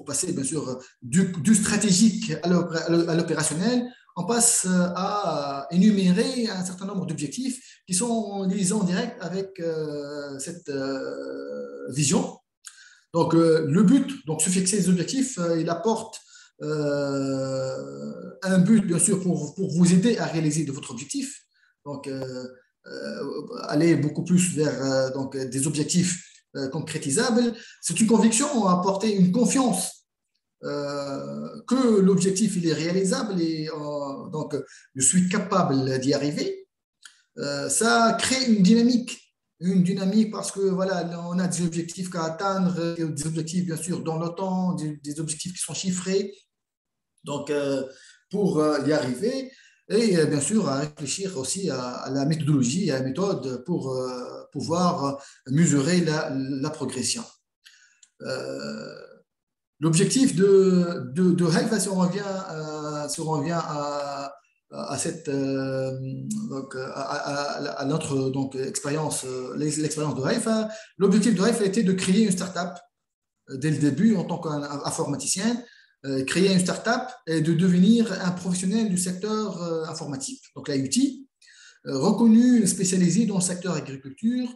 passer, bien sûr, du stratégique à l'opérationnel, on passe à énumérer un certain nombre d'objectifs qui sont en liaison directe avec cette vision. Donc, le but, donc se fixer des objectifs, il apporte un but, bien sûr, pour vous aider à réaliser de votre objectif. Donc, aller beaucoup plus vers des objectifs concrétisables. C'est une conviction, apporter une confiance que l'objectif il est réalisable et donc je suis capable d'y arriver. Ça crée une dynamique parce que voilà, on a des objectifs à atteindre, des objectifs bien sûr dans le temps, des objectifs qui sont chiffrés. Donc pour y arriver, et bien sûr à réfléchir aussi à la méthodologie, à la méthode pour pouvoir mesurer la progression. L'objectif de Haïfa, si on revient à cette à notre expérience, l'expérience de Haïfa, l'objectif de Haïfa était de créer une start-up dès le début en tant qu'informaticien, créer une start-up et de devenir un professionnel du secteur informatique, donc l'IoT, reconnu, spécialisé dans le secteur agriculture,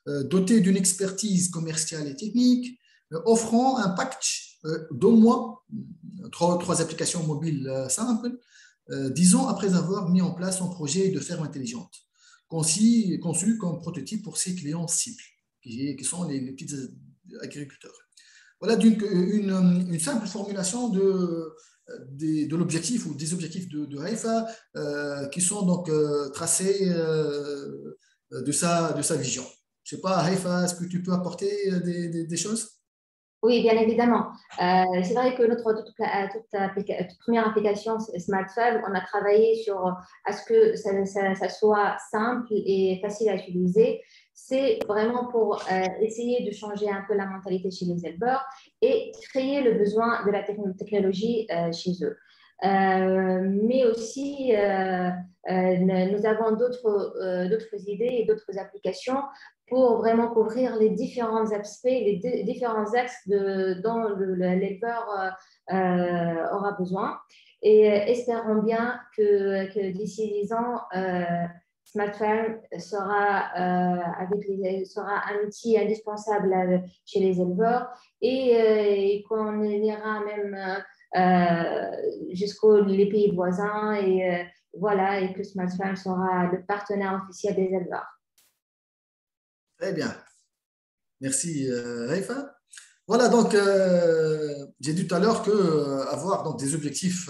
doté d'une expertise commerciale et technique, offrant un package d'au moins trois applications mobiles simples, 10 ans après avoir mis en place son projet de ferme intelligente, conçu comme prototype pour ses clients cibles, qui sont les petits agriculteurs. Voilà une simple formulation de l'objectif ou des objectifs de Haïfa qui sont donc tracés de sa vision. Je ne sais pas, Haïfa, est-ce que tu peux apporter des choses? Oui, bien évidemment. C'est vrai que notre toute première application SmartFab, on a travaillé sur à ce que ça soit simple et facile à utiliser. C'est vraiment pour essayer de changer un peu la mentalité chez les éleveurs et créer le besoin de la technologie chez eux. Mais aussi, nous avons d'autres idées et d'autres applications pour vraiment couvrir les différents aspects, les différents axes dont l'éleveur aura besoin. Et espérons bien que d'ici 10 ans, Smart Farm sera un outil indispensable chez les éleveurs et qu'on ira même jusqu'aux les pays voisins et voilà, et que Smart Farm sera le partenaire officiel des éleveurs. Très bien. Merci, Haïfa. Voilà, donc, j'ai dit tout à l'heure qu'avoir donc, des objectifs,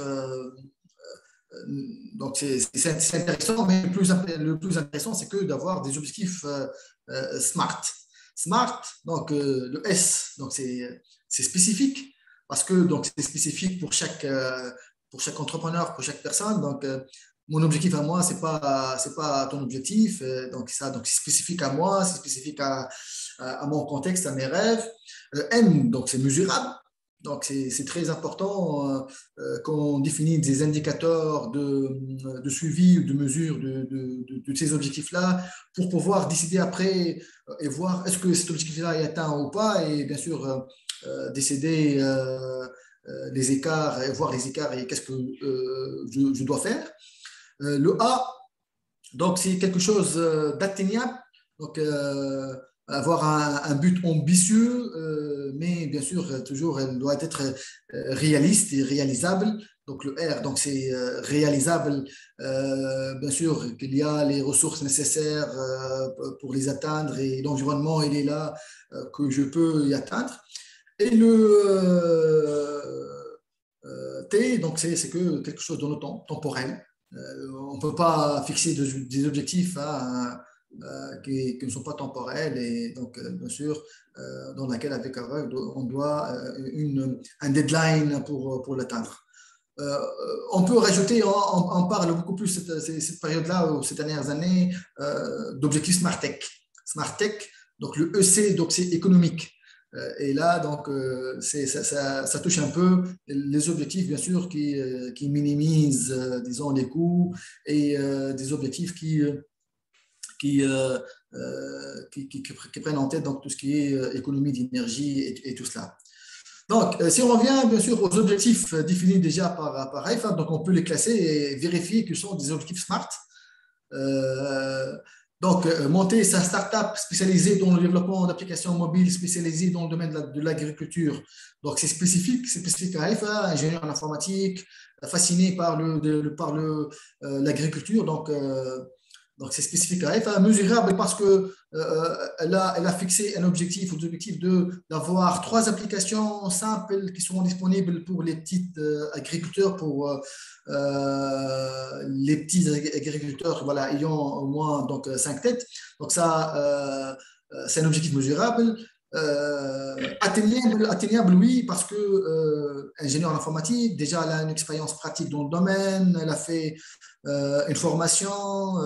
donc c'est intéressant, mais le plus intéressant, c'est que d'avoir des objectifs SMART. SMART, donc le S, donc c'est spécifique, parce que c'est spécifique pour chaque entrepreneur, pour chaque personne. Donc, mon objectif à moi, c'est pas ton objectif. Donc c'est spécifique à moi, c'est spécifique à mon contexte, à mes rêves. M, donc c'est mesurable. Donc c'est très important qu'on définisse des indicateurs de suivi ou de mesure de ces objectifs-là pour pouvoir décider après et voir est-ce que cet objectif-là est atteint ou pas, et bien sûr décider les écarts et voir les écarts et qu'est-ce que je dois faire. Le A, donc c'est quelque chose d'atteignable, donc avoir un but ambitieux, mais bien sûr toujours elle doit être réaliste et réalisable. Donc le R, donc c'est réalisable, bien sûr qu'il y a les ressources nécessaires pour les atteindre et l'environnement il est là que je peux y atteindre. Et le T, donc c'est que quelque chose de le temps, temporel. On ne peut pas fixer des objectifs qui ne sont pas temporels, et donc bien sûr dans laquelle avec on doit un deadline pour l'atteindre. On peut rajouter, on parle beaucoup plus cette période-là ou ces dernières années d'objectifs Smart Tech. Smart Tech, donc le EC, donc c'est économique. Et là, donc, ça touche un peu les objectifs, bien sûr, qui minimisent, disons, les coûts, et des objectifs qui prennent en tête donc, tout ce qui est économie d'énergie et tout cela. Donc, si on revient, bien sûr, aux objectifs définis déjà par Haïfa, donc on peut les classer et vérifier que ce sont des objectifs SMART. Donc, monter sa start-up spécialisée dans le développement d'applications mobiles spécialisées dans le domaine de l'agriculture. Donc, c'est spécifique à Haïfa, ingénieur en informatique, fasciné par l'agriculture. Donc, c'est spécifique à Haïfa, mesurable parce qu'elle a fixé un objectif, d'avoir 3 applications simples qui seront disponibles pour les petits agriculteurs, pour les petits agriculteurs voilà, ayant au moins donc, 5 têtes. Donc ça, c'est un objectif mesurable. Atteignable, oui, parce que ingénieur en informatique, déjà elle a une expérience pratique dans le domaine, elle a fait une formation,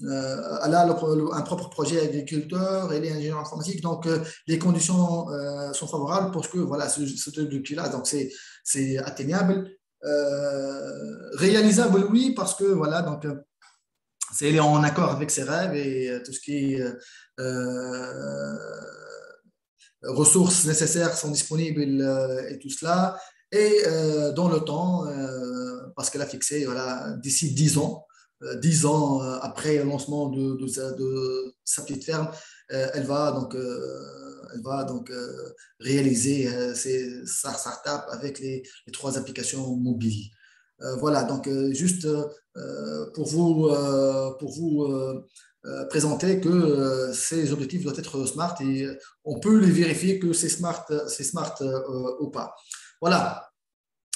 elle a un propre projet agriculteur, elle est ingénieur informatique, donc les conditions sont favorables pour que voilà, cet objectif-là, donc c'est atteignable. Réalisable, oui, parce que voilà, donc elle est en accord avec ses rêves et tout ce qui est ressources nécessaires sont disponibles et tout cela, et dans le temps, parce qu'elle a fixé voilà, d'ici 10 ans, 10 ans après le lancement de sa petite ferme, elle va donc réaliser sa startup avec les 3 applications mobiles. Voilà, donc juste pour vous présenter que ces objectifs doivent être smart et on peut les vérifier que c'est smart ou pas. Voilà.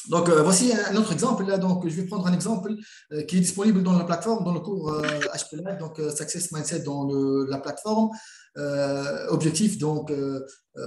Donc, voici un autre exemple. Là, donc, je vais prendre un exemple qui est disponible dans la plateforme, dans le cours HP Live, donc Success Mindset dans la plateforme. Objectif, donc,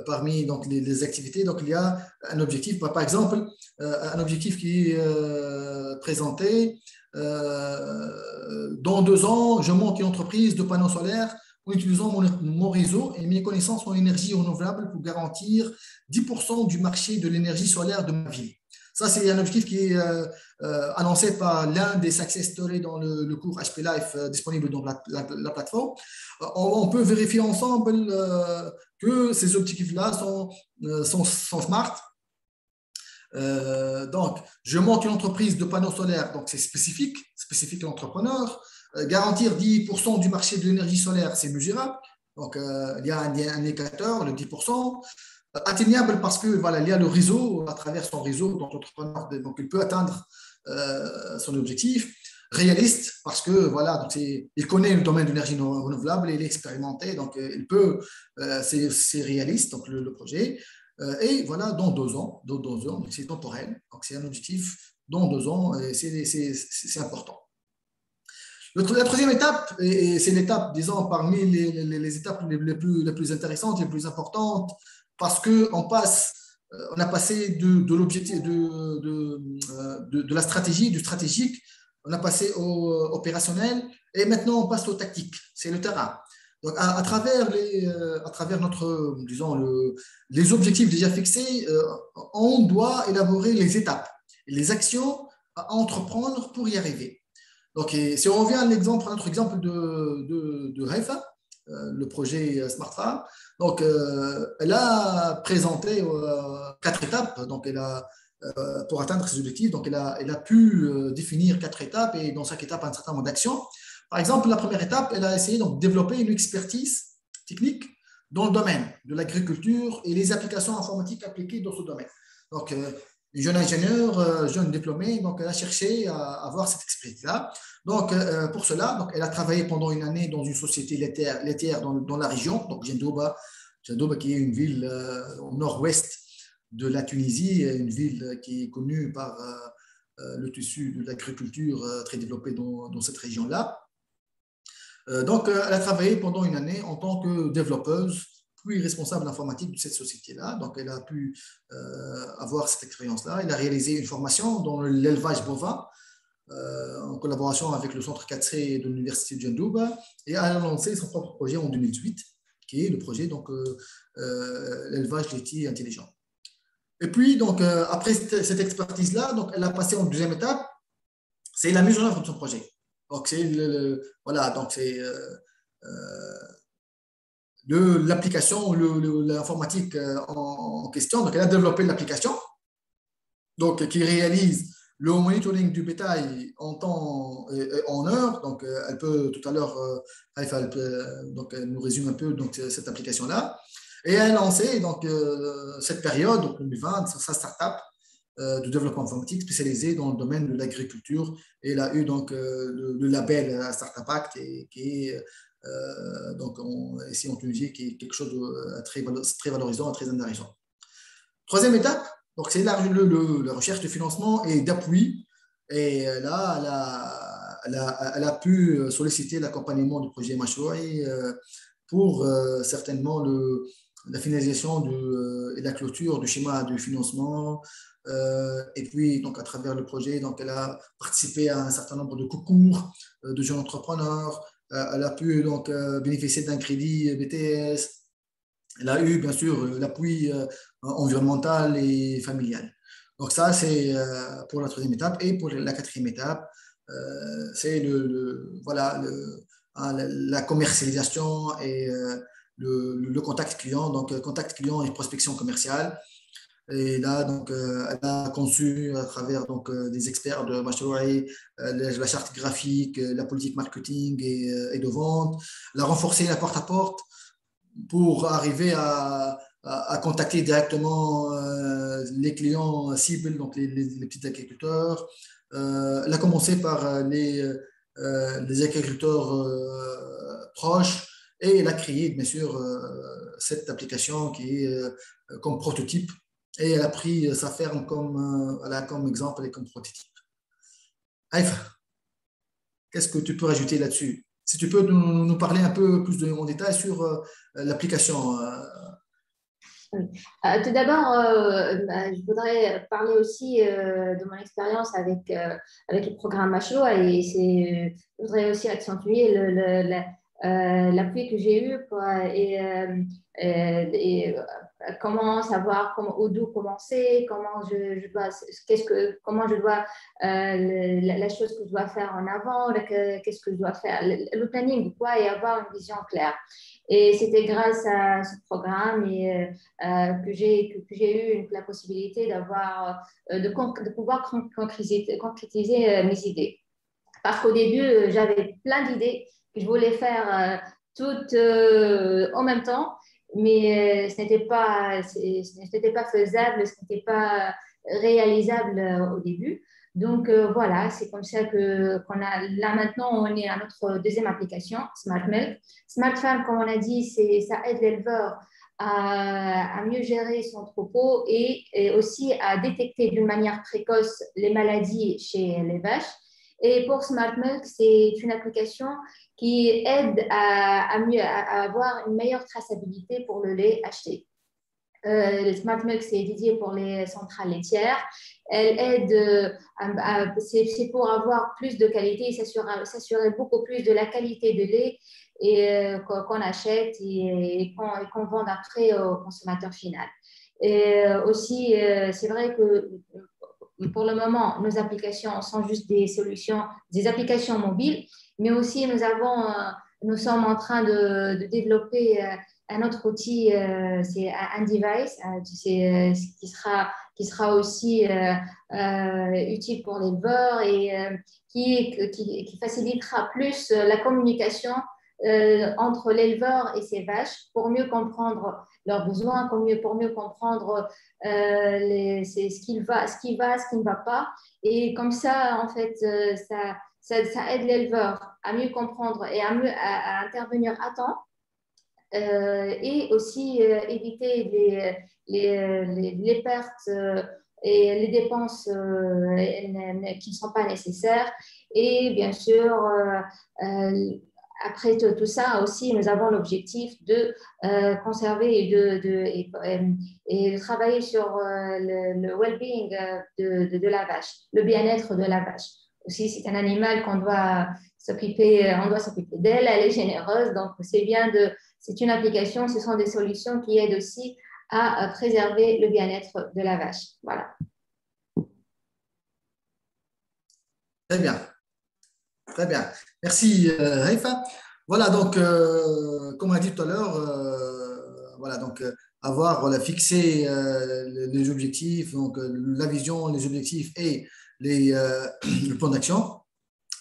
parmi donc, les activités, donc, il y a un objectif, par exemple, un objectif qui est présenté. Dans 2 ans, je monte une entreprise de panneaux solaires en utilisant mon réseau et mes connaissances en énergie renouvelable pour garantir 10% du marché de l'énergie solaire de ma ville. Ça, c'est un objectif qui est annoncé par l'un des success stories dans le cours HP Life disponible dans la plateforme. On peut vérifier ensemble que ces objectifs-là sont smart. Donc, je monte une entreprise de panneaux solaires, donc c'est spécifique à l'entrepreneur. Garantir 10% du marché de l'énergie solaire, c'est mesurable. Donc, il y a un indicateur, le 10%. Atteignable parce que voilà, il y a le réseau, à travers son réseau, donc l'entrepreneur, donc il peut atteindre son objectif. Réaliste parce que voilà, donc il connaît le domaine de l'énergie renouvelable, il est expérimenté, donc il peut, c'est réaliste donc le projet. Et voilà, dans 2 ans, c'est temporel, donc c'est un objectif dans 2 ans, et c'est important. La 3e étape, et c'est l'étape, disons, parmi les étapes les plus intéressantes, les plus importantes, parce qu'on a passé de l'objectif, de la stratégie, du stratégique, on a passé au opérationnel, et maintenant on passe au tactique, c'est le terrain. Donc, à travers notre, disons, les objectifs déjà fixés, on doit élaborer les étapes, les actions à entreprendre pour y arriver. Donc, si on revient à notre exemple de Haifa, le projet Smart Farm, donc elle a présenté 4 étapes. Donc, pour atteindre ses objectifs, donc elle a pu définir 4 étapes et dans chaque étape un certain nombre d'actions. Par exemple, la première étape, elle a essayé donc, de développer une expertise technique dans le domaine de l'agriculture et les applications informatiques appliquées dans ce domaine. Donc, une jeune ingénieure, jeune diplômée, donc elle a cherché à avoir cette expertise-là. Donc, pour cela, donc, elle a travaillé pendant une année dans une société laitière dans la région, donc Jendouba qui est une ville au nord-ouest de la Tunisie, une ville qui est connue par le tissu de l'agriculture très développé dans cette région-là. Donc, elle a travaillé pendant une année en tant que développeuse, puis responsable informatique de cette société-là. Donc, elle a pu avoir cette expérience-là. Elle a réalisé une formation dans l'élevage bovin en collaboration avec le centre 4C de l'université de Jendouba et elle a lancé son propre projet en 2018, qui est le projet donc l'élevage laitier intelligent. Et puis, donc, après cette expertise-là, donc, elle a passé en 2e étape, c'est la mise en œuvre de son projet. Donc, c'est voilà, donc c'est l'application, l'informatique en question. Donc, elle a développé l'application donc, qui réalise le monitoring du bétail en temps et en heure. Donc, elle peut tout à l'heure, donc, elle nous résume un peu donc, cette application-là. Et elle a lancé donc, cette période, donc 2020, sa start-up de développement informatique spécialisée dans le domaine de l'agriculture. Et elle a eu donc le label Startup Act, qui est donc ici en Tunisie, qui est quelque chose de très valorisant et très intéressant. 3e étape, donc c'est la recherche de financement et d'appui. Et là, elle a pu solliciter l'accompagnement du projet Mashoui pour certainement la finalisation et la clôture du schéma de financement. Et puis, donc, à travers le projet, donc, elle a participé à un certain nombre de concours de jeunes entrepreneurs. Elle a pu donc, bénéficier d'un crédit BTS. Elle a eu, bien sûr, l'appui environnemental et familial. Donc, ça, c'est pour la 3e étape. Et pour la 4e étape, c'est voilà, la commercialisation et le contact client, donc contact client et prospection commerciale. Et là, donc, elle a conçu à travers donc, des experts de Mashoui la charte graphique, la politique marketing et de vente. Elle a renforcé la porte-à-porte pour arriver à à contacter directement les clients cibles, donc les petits agriculteurs. Elle a commencé par les agriculteurs proches et elle a créé, bien sûr, cette application qui est comme prototype et elle a pris sa ferme comme exemple et comme prototype. Haïfa, qu'est-ce que tu peux rajouter là-dessus? Si tu peux nous parler un peu plus en détail sur l'application. Oui. Tout d'abord, je voudrais parler aussi de mon expérience avec le programme Mashroua et je voudrais aussi accentuer l'appui que j'ai eu et comment savoir d'où commencer, comment je dois la chose que je dois faire en avant, qu'est-ce que je dois faire, le planning quoi, et avoir une vision claire. Et c'était grâce à ce programme que j'ai eu la possibilité de pouvoir concrétiser mes idées. Parce qu'au début, j'avais plein d'idées que je voulais faire toutes en même temps, mais ce n'était pas faisable, ce n'était pas réalisable au début. Donc voilà, c'est comme ça qu'on a là maintenant, on est à notre deuxième application, Smart Milk. Smart Farm, comme on a dit, ça aide l'éleveur à mieux gérer son troupeau et aussi à détecter d'une manière précoce les maladies chez les vaches. Et pour Smart Milk, c'est une application qui aide à avoir une meilleure traçabilité pour le lait acheté. Le Smart Milk, c'est dédié pour les centrales laitières. Elle aide, c'est pour avoir plus de qualité et s'assurer beaucoup plus de la qualité de lait qu'on achète et qu'on vend après au consommateur final. Et aussi, c'est vrai que pour le moment, nos applications sont juste des applications mobiles, mais aussi nous sommes en train de développer un autre outil, c'est un device qui sera aussi utile pour les l'éleveur et qui facilitera plus la communication entre l'éleveur et ses vaches pour mieux comprendre leurs besoins, pour mieux comprendre ce qui ne va pas. Et comme ça, en fait, ça aide l'éleveur à mieux comprendre et à intervenir à temps. Et aussi éviter les pertes et les dépenses qui ne sont pas nécessaires. Et bien sûr, après tout ça aussi, nous avons l'objectif de conserver et de travailler sur le well-being de la vache, le bien-être de la vache. Aussi, c'est un animal qu'on doit s'occuper d'elle, elle est généreuse, donc c'est une application, ce sont des solutions qui aident aussi à préserver le bien-être de la vache. Voilà. Très bien. Très bien. Merci, Haïfa. Voilà, donc, comme on a dit tout à l'heure, voilà, donc, fixé les objectifs, donc, la vision, les objectifs et le plan d'action,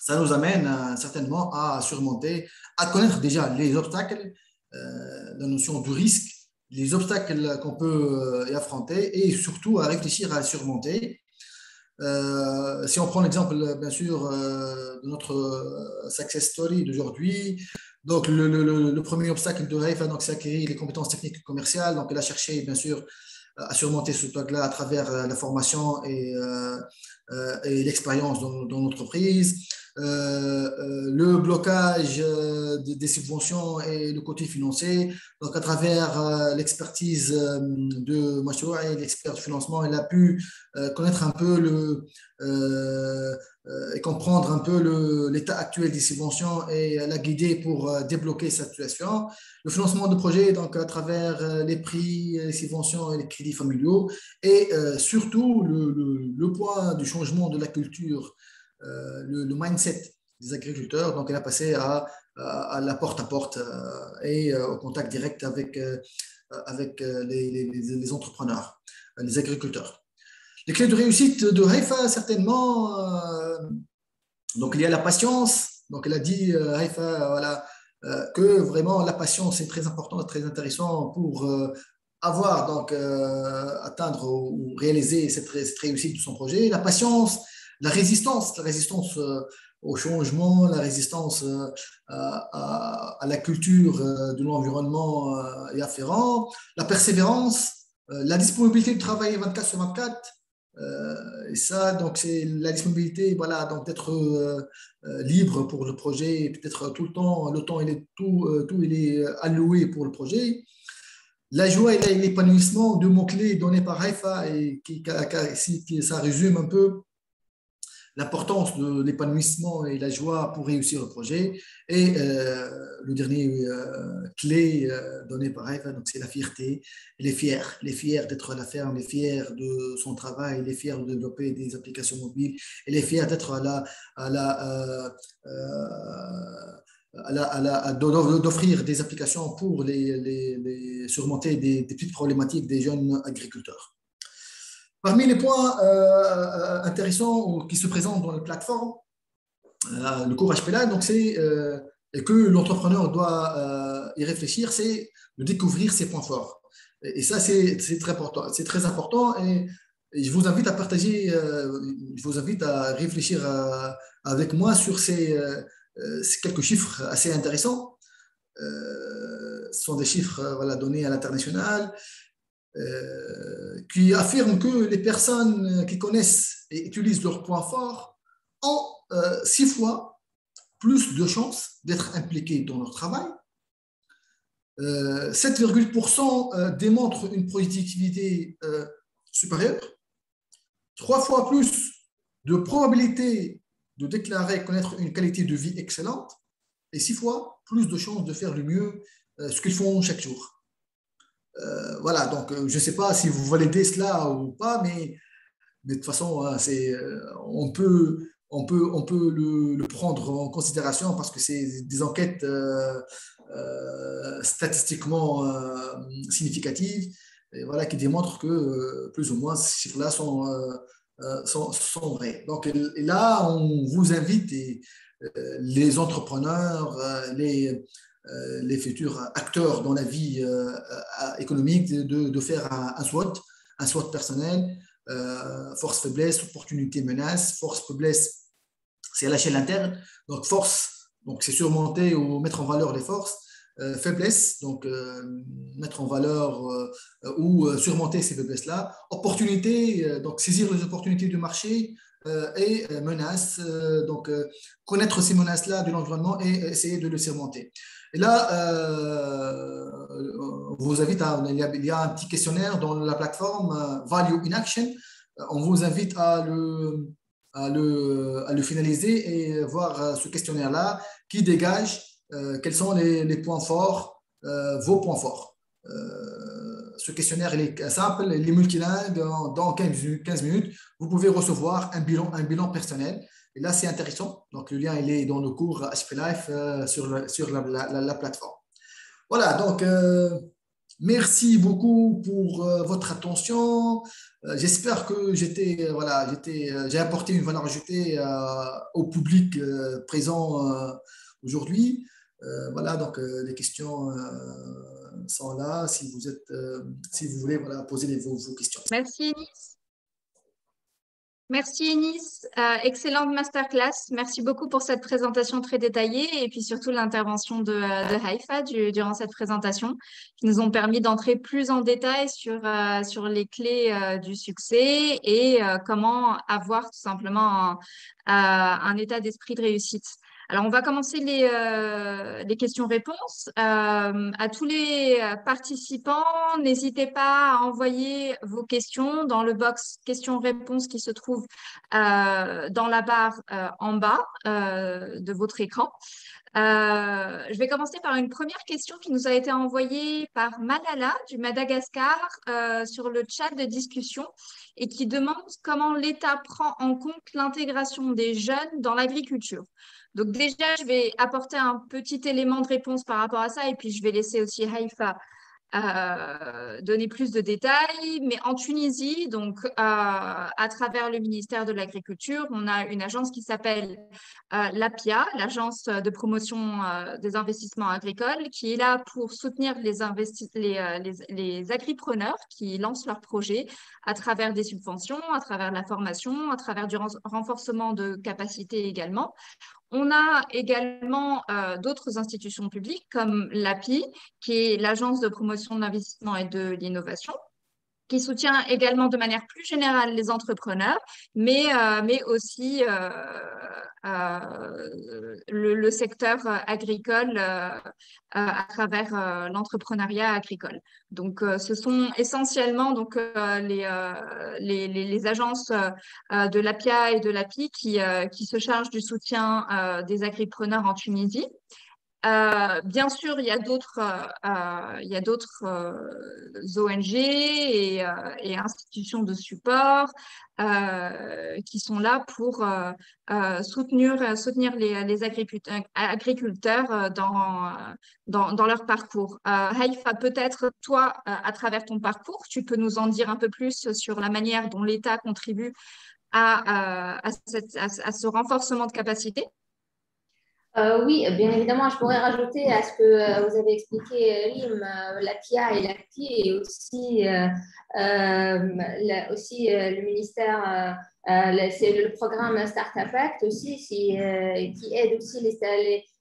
ça nous amène certainement à surmonter, à connaître déjà les obstacles, la notion du risque, les obstacles qu'on peut y affronter et surtout à réfléchir à surmonter. Si on prend l'exemple, bien sûr, de notre success story d'aujourd'hui, donc le premier obstacle de Haïfa, c'est acquérir les compétences techniques et commerciales. Donc, elle a cherché, bien sûr, à surmonter ce obstacle-là à travers la formation et l'expérience dans l'entreprise. Le blocage des subventions et le côté financier. Donc, à travers l'expertise de Mashroua et l'expert du financement, elle a pu connaître un peu et comprendre un peu l'état actuel des subventions et la guider pour débloquer cette situation. Le financement de projets, donc à travers les prix, les subventions et les crédits familiaux et surtout le point du changement de la culture, le mindset des agriculteurs. Donc, elle a passé à la porte-à-porte et au contact direct avec les entrepreneurs, les agriculteurs. Les clés de réussite de Haïfa, certainement, donc il y a la patience. Donc, elle a dit, Haïfa, voilà, que vraiment la patience est très importante, très intéressant pour avoir donc atteindre ou réaliser cette réussite de son projet, la patience, la résistance au changement, la résistance à la culture de l'environnement et afférent, la persévérance, la disponibilité de travailler 24 sur 24. Et ça, donc, c'est la disponibilité, voilà, donc d'être libre pour le projet, peut-être tout le temps, il est tout il est alloué pour le projet. La joie et l'épanouissement, deux mots-clés donnés par Haïfa et ça résume un peu l'importance de l'épanouissement et la joie pour réussir le projet. Et le dernier clé donné par Haïfa, donc c'est la fierté. Il est fier d'être à la ferme, il est fier de son travail, il est fier de développer des applications mobiles, il est fier d'être d'offrir des applications pour surmonter des petites problématiques des jeunes agriculteurs. Parmi les points intéressants qui se présentent dans la plateforme, le cours HPLA, donc c'est que l'entrepreneur doit y réfléchir, c'est de découvrir ses points forts. Et ça, c'est très important. C'est très important et je vous invite à partager, je vous invite à réfléchir avec moi sur ces quelques chiffres assez intéressants. Ce sont des chiffres voilà, donnés à l'international qui affirment que les personnes qui connaissent et utilisent leurs points forts ont 6 fois plus de chances d'être impliquées dans leur travail. 7,8% démontrent une productivité supérieure, 3 fois plus de probabilité de déclarer connaître une qualité de vie excellente et 6 fois plus de chances de faire le mieux ce qu'ils font chaque jour. Voilà, donc je ne sais pas si vous validez cela ou pas, mais de toute façon, on peut le prendre en considération parce que c'est des enquêtes statistiquement significatives et voilà, qui démontrent que plus ou moins ces chiffres-là sont vrais. Donc là, on vous invite, les entrepreneurs, les futurs acteurs dans la vie économique de faire un SWOT personnel, force, faiblesse, opportunité, menace. Force, faiblesse, c'est à l'échelle interne. Donc force, donc c'est surmonter ou mettre en valeur les forces. Faiblesse, donc mettre en valeur ou surmonter ces faiblesses-là. Opportunité, donc saisir les opportunités du marché. Et menaces, donc connaître ces menaces-là de l'environnement et essayer de les surmonter. Et là, vous invite il y a un petit questionnaire dans la plateforme Value in Action. On vous invite à le finaliser et voir ce questionnaire-là qui dégage quels sont les points forts, vos points forts. Ce questionnaire il est simple, il est multilingue. Dans 15 minutes, vous pouvez recevoir un bilan personnel. Et là, c'est intéressant. Donc, le lien, il est dans le cours HP Life sur la plateforme. Voilà, donc, merci beaucoup pour votre attention. J'espère que j'ai apporté une valeur ajoutée au public présent aujourd'hui. Voilà, donc les questions sont là si vous voulez poser vos questions. Merci Enis. Merci Enis, excellente masterclass. Merci beaucoup pour cette présentation très détaillée et puis surtout l'intervention de Haïfa durant cette présentation qui nous ont permis d'entrer plus en détail sur les clés du succès et comment avoir tout simplement un état d'esprit de réussite. Alors, on va commencer les questions-réponses. À tous les participants, n'hésitez pas à envoyer vos questions dans le box questions-réponses qui se trouve dans la barre en bas de votre écran. Je vais commencer par une première question qui nous a été envoyée par Malala du Madagascar sur le chat de discussion et qui demande comment l'État prend en compte l'intégration des jeunes dans l'agriculture. Donc déjà, je vais apporter un petit élément de réponse par rapport à ça et puis je vais laisser aussi Haïfa donner plus de détails. Mais en Tunisie, donc à travers le ministère de l'Agriculture, on a une agence qui s'appelle l'APIA, l'Agence de promotion des investissements agricoles, qui est là pour soutenir les agripreneurs qui lancent leurs projets à travers des subventions, à travers la formation, à travers du renforcement de capacités également. On a également d'autres institutions publiques comme l'API, qui est l'Agence de promotion de l'investissement et de l'innovation, qui soutient également de manière plus générale les entrepreneurs, mais aussi le secteur agricole à travers l'entrepreneuriat agricole. Donc, ce sont essentiellement donc, les agences de l'APIA et de l'API qui se chargent du soutien des agripreneurs en Tunisie. Bien sûr, il y a d'autres ONG et institutions de support qui sont là pour soutenir les agriculteurs dans leur parcours. Haïfa, peut-être toi, à travers ton parcours, tu peux nous en dire un peu plus sur la manière dont l'État contribue à ce renforcement de capacité. Oui, bien évidemment, je pourrais rajouter à ce que vous avez expliqué, Rim, la PIA et l'ACTI et aussi, le ministère, c'est le programme Startup Act aussi, qui aide aussi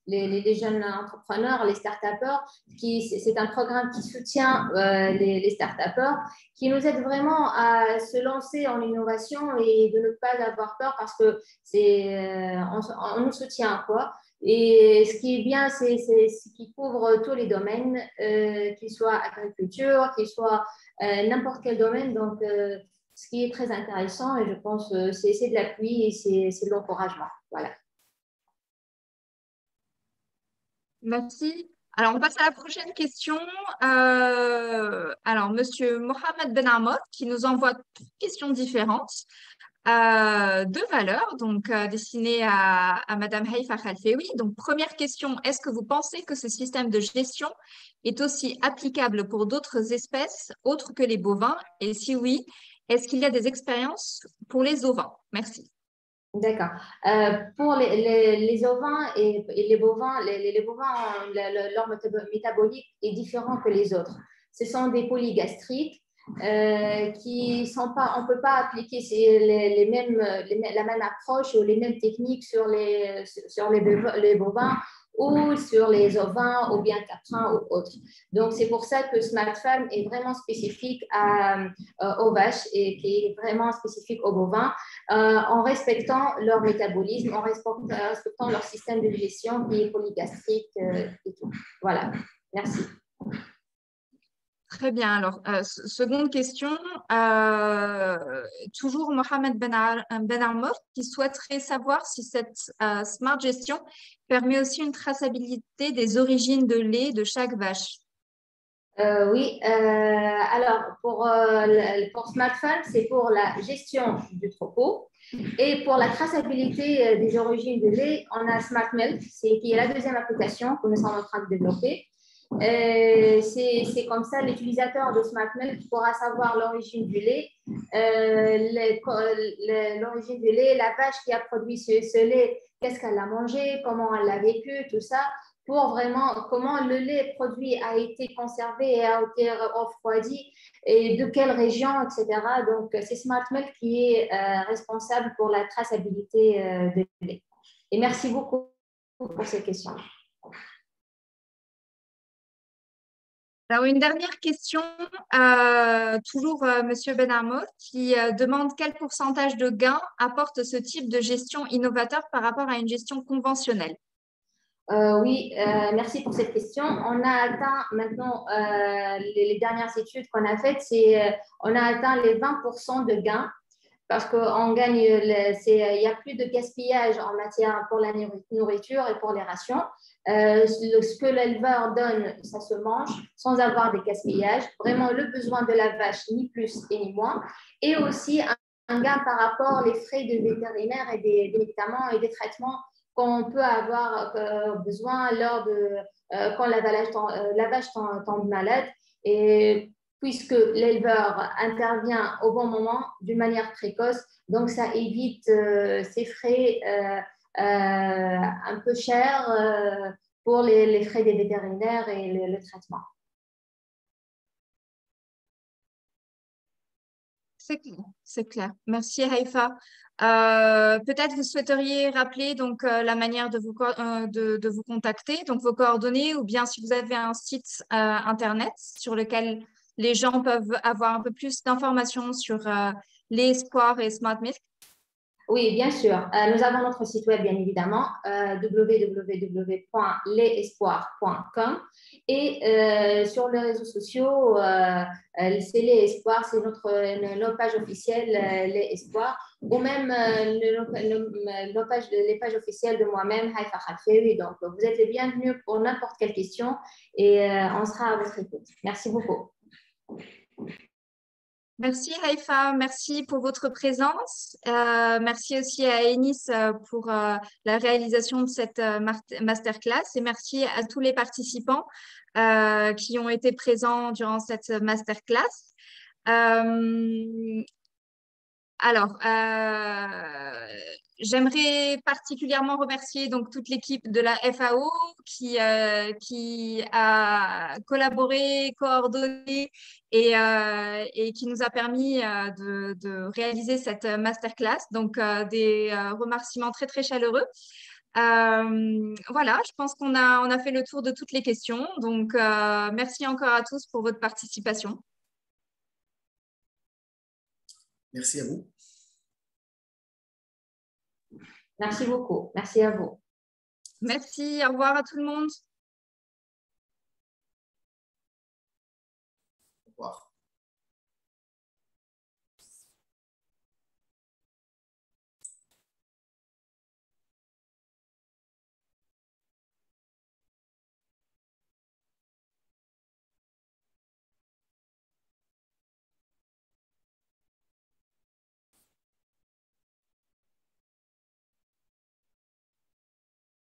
les jeunes entrepreneurs, les start-upers. C'est un programme qui soutient les start-upers, qui nous aide vraiment à se lancer en innovation et de ne pas avoir peur parce que on nous soutient, quoi. Et ce qui est bien, c'est ce qui couvre tous les domaines, qu'il soit agriculture, qu'il soit n'importe quel domaine. Donc, ce qui est très intéressant, et je pense que c'est de l'appui et c'est de l'encouragement. Voilà. Merci. Alors, on passe à la prochaine question. Alors, Monsieur Mohamed Ben Amor, qui nous envoie 3 questions différentes de valeurs, donc destinées à Madame Haïfa Khalfeoui. Donc, première question, est-ce que vous pensez que ce système de gestion est aussi applicable pour d'autres espèces autres que les bovins? Et si oui, est-ce qu'il y a des expériences pour les ovins? Merci. D'accord. Pour les ovins et les bovins, les bovins, leur métabolique est différent que les autres. Ce sont des polygastriques qui sont pas, on ne peut pas appliquer la même approche ou les mêmes techniques sur les bovins ou sur les ovins ou bien caprins ou autres. Donc, c'est pour ça que Smart Farm est vraiment spécifique aux vaches et qui est vraiment spécifique aux bovins en respectant leur métabolisme, en respectant leur système de digestion qui est polygastrique et tout. Voilà, merci. Très bien. Alors, seconde question, toujours Mohamed Ben Amor qui souhaiterait savoir si cette smart gestion permet aussi une traçabilité des origines de lait de chaque vache. Oui, alors pour Smart Farm, c'est pour la gestion du troupeau et pour la traçabilité des origines de lait, on a Smart Milk, qui est la deuxième application que nous sommes en train de développer. C'est comme ça, l'utilisateur de Smart Milk pourra savoir l'origine du lait, l'origine du lait, la vache qui a produit ce lait, qu'est-ce qu'elle a mangé, comment elle l'a vécu, tout ça, pour vraiment comment le lait produit a été conservé et a été refroidi et de quelle région, etc. Donc, c'est Smart Milk qui est responsable pour la traçabilité de lait. Et merci beaucoup pour ces questions. Alors, une dernière question, toujours Monsieur Ben Amor, qui demande quel pourcentage de gains apporte ce type de gestion innovateur par rapport à une gestion conventionnelle? Oui, merci pour cette question. On a atteint maintenant, les dernières études qu'on a faites, on a atteint les 20% de gains parce qu'on gagne, il n'y a plus de gaspillage en matière pour la nourriture et pour les rations. Ce que l'éleveur donne, ça se mange sans avoir des gaspillages. Vraiment le besoin de la vache, ni plus et ni moins. Et aussi un gain par rapport aux frais de vétérinaire et des médicaments et des traitements qu'on peut avoir besoin lors de quand la vache tombe malade. et puisque l'éleveur intervient au bon moment, d'une manière précoce, donc ça évite ces frais un peu chers pour les frais des vétérinaires et le traitement. C'est clair. Merci Haïfa. Peut-être vous souhaiteriez rappeler donc la manière de vous contacter, donc vos coordonnées, ou bien si vous avez un site internet sur lequel les gens peuvent avoir un peu plus d'informations sur les espoirs et Smart Milk. Oui, bien sûr. Nous avons notre site web, bien évidemment, www.lesespoirs.com. Et sur les réseaux sociaux, c'est Les Espoirs, c'est nos pages officielles, Les Espoirs, ou même les pages officielles de moi-même, Haïfa Khalfaoui. Donc, vous êtes les bienvenus pour n'importe quelle question et on sera à votre écoute. Merci beaucoup. Merci Haïfa, merci pour votre présence. Merci aussi à Enis pour la réalisation de cette masterclass et merci à tous les participants qui ont été présents durant cette masterclass. J'aimerais particulièrement remercier donc toute l'équipe de la FAO qui a collaboré, coordonné et qui nous a permis de réaliser cette masterclass. Donc, des remerciements très, très chaleureux. Voilà, je pense qu'on a fait le tour de toutes les questions. Donc, merci encore à tous pour votre participation. Merci à vous. Merci beaucoup. Merci à vous. Merci. Au revoir à tout le monde. Au revoir.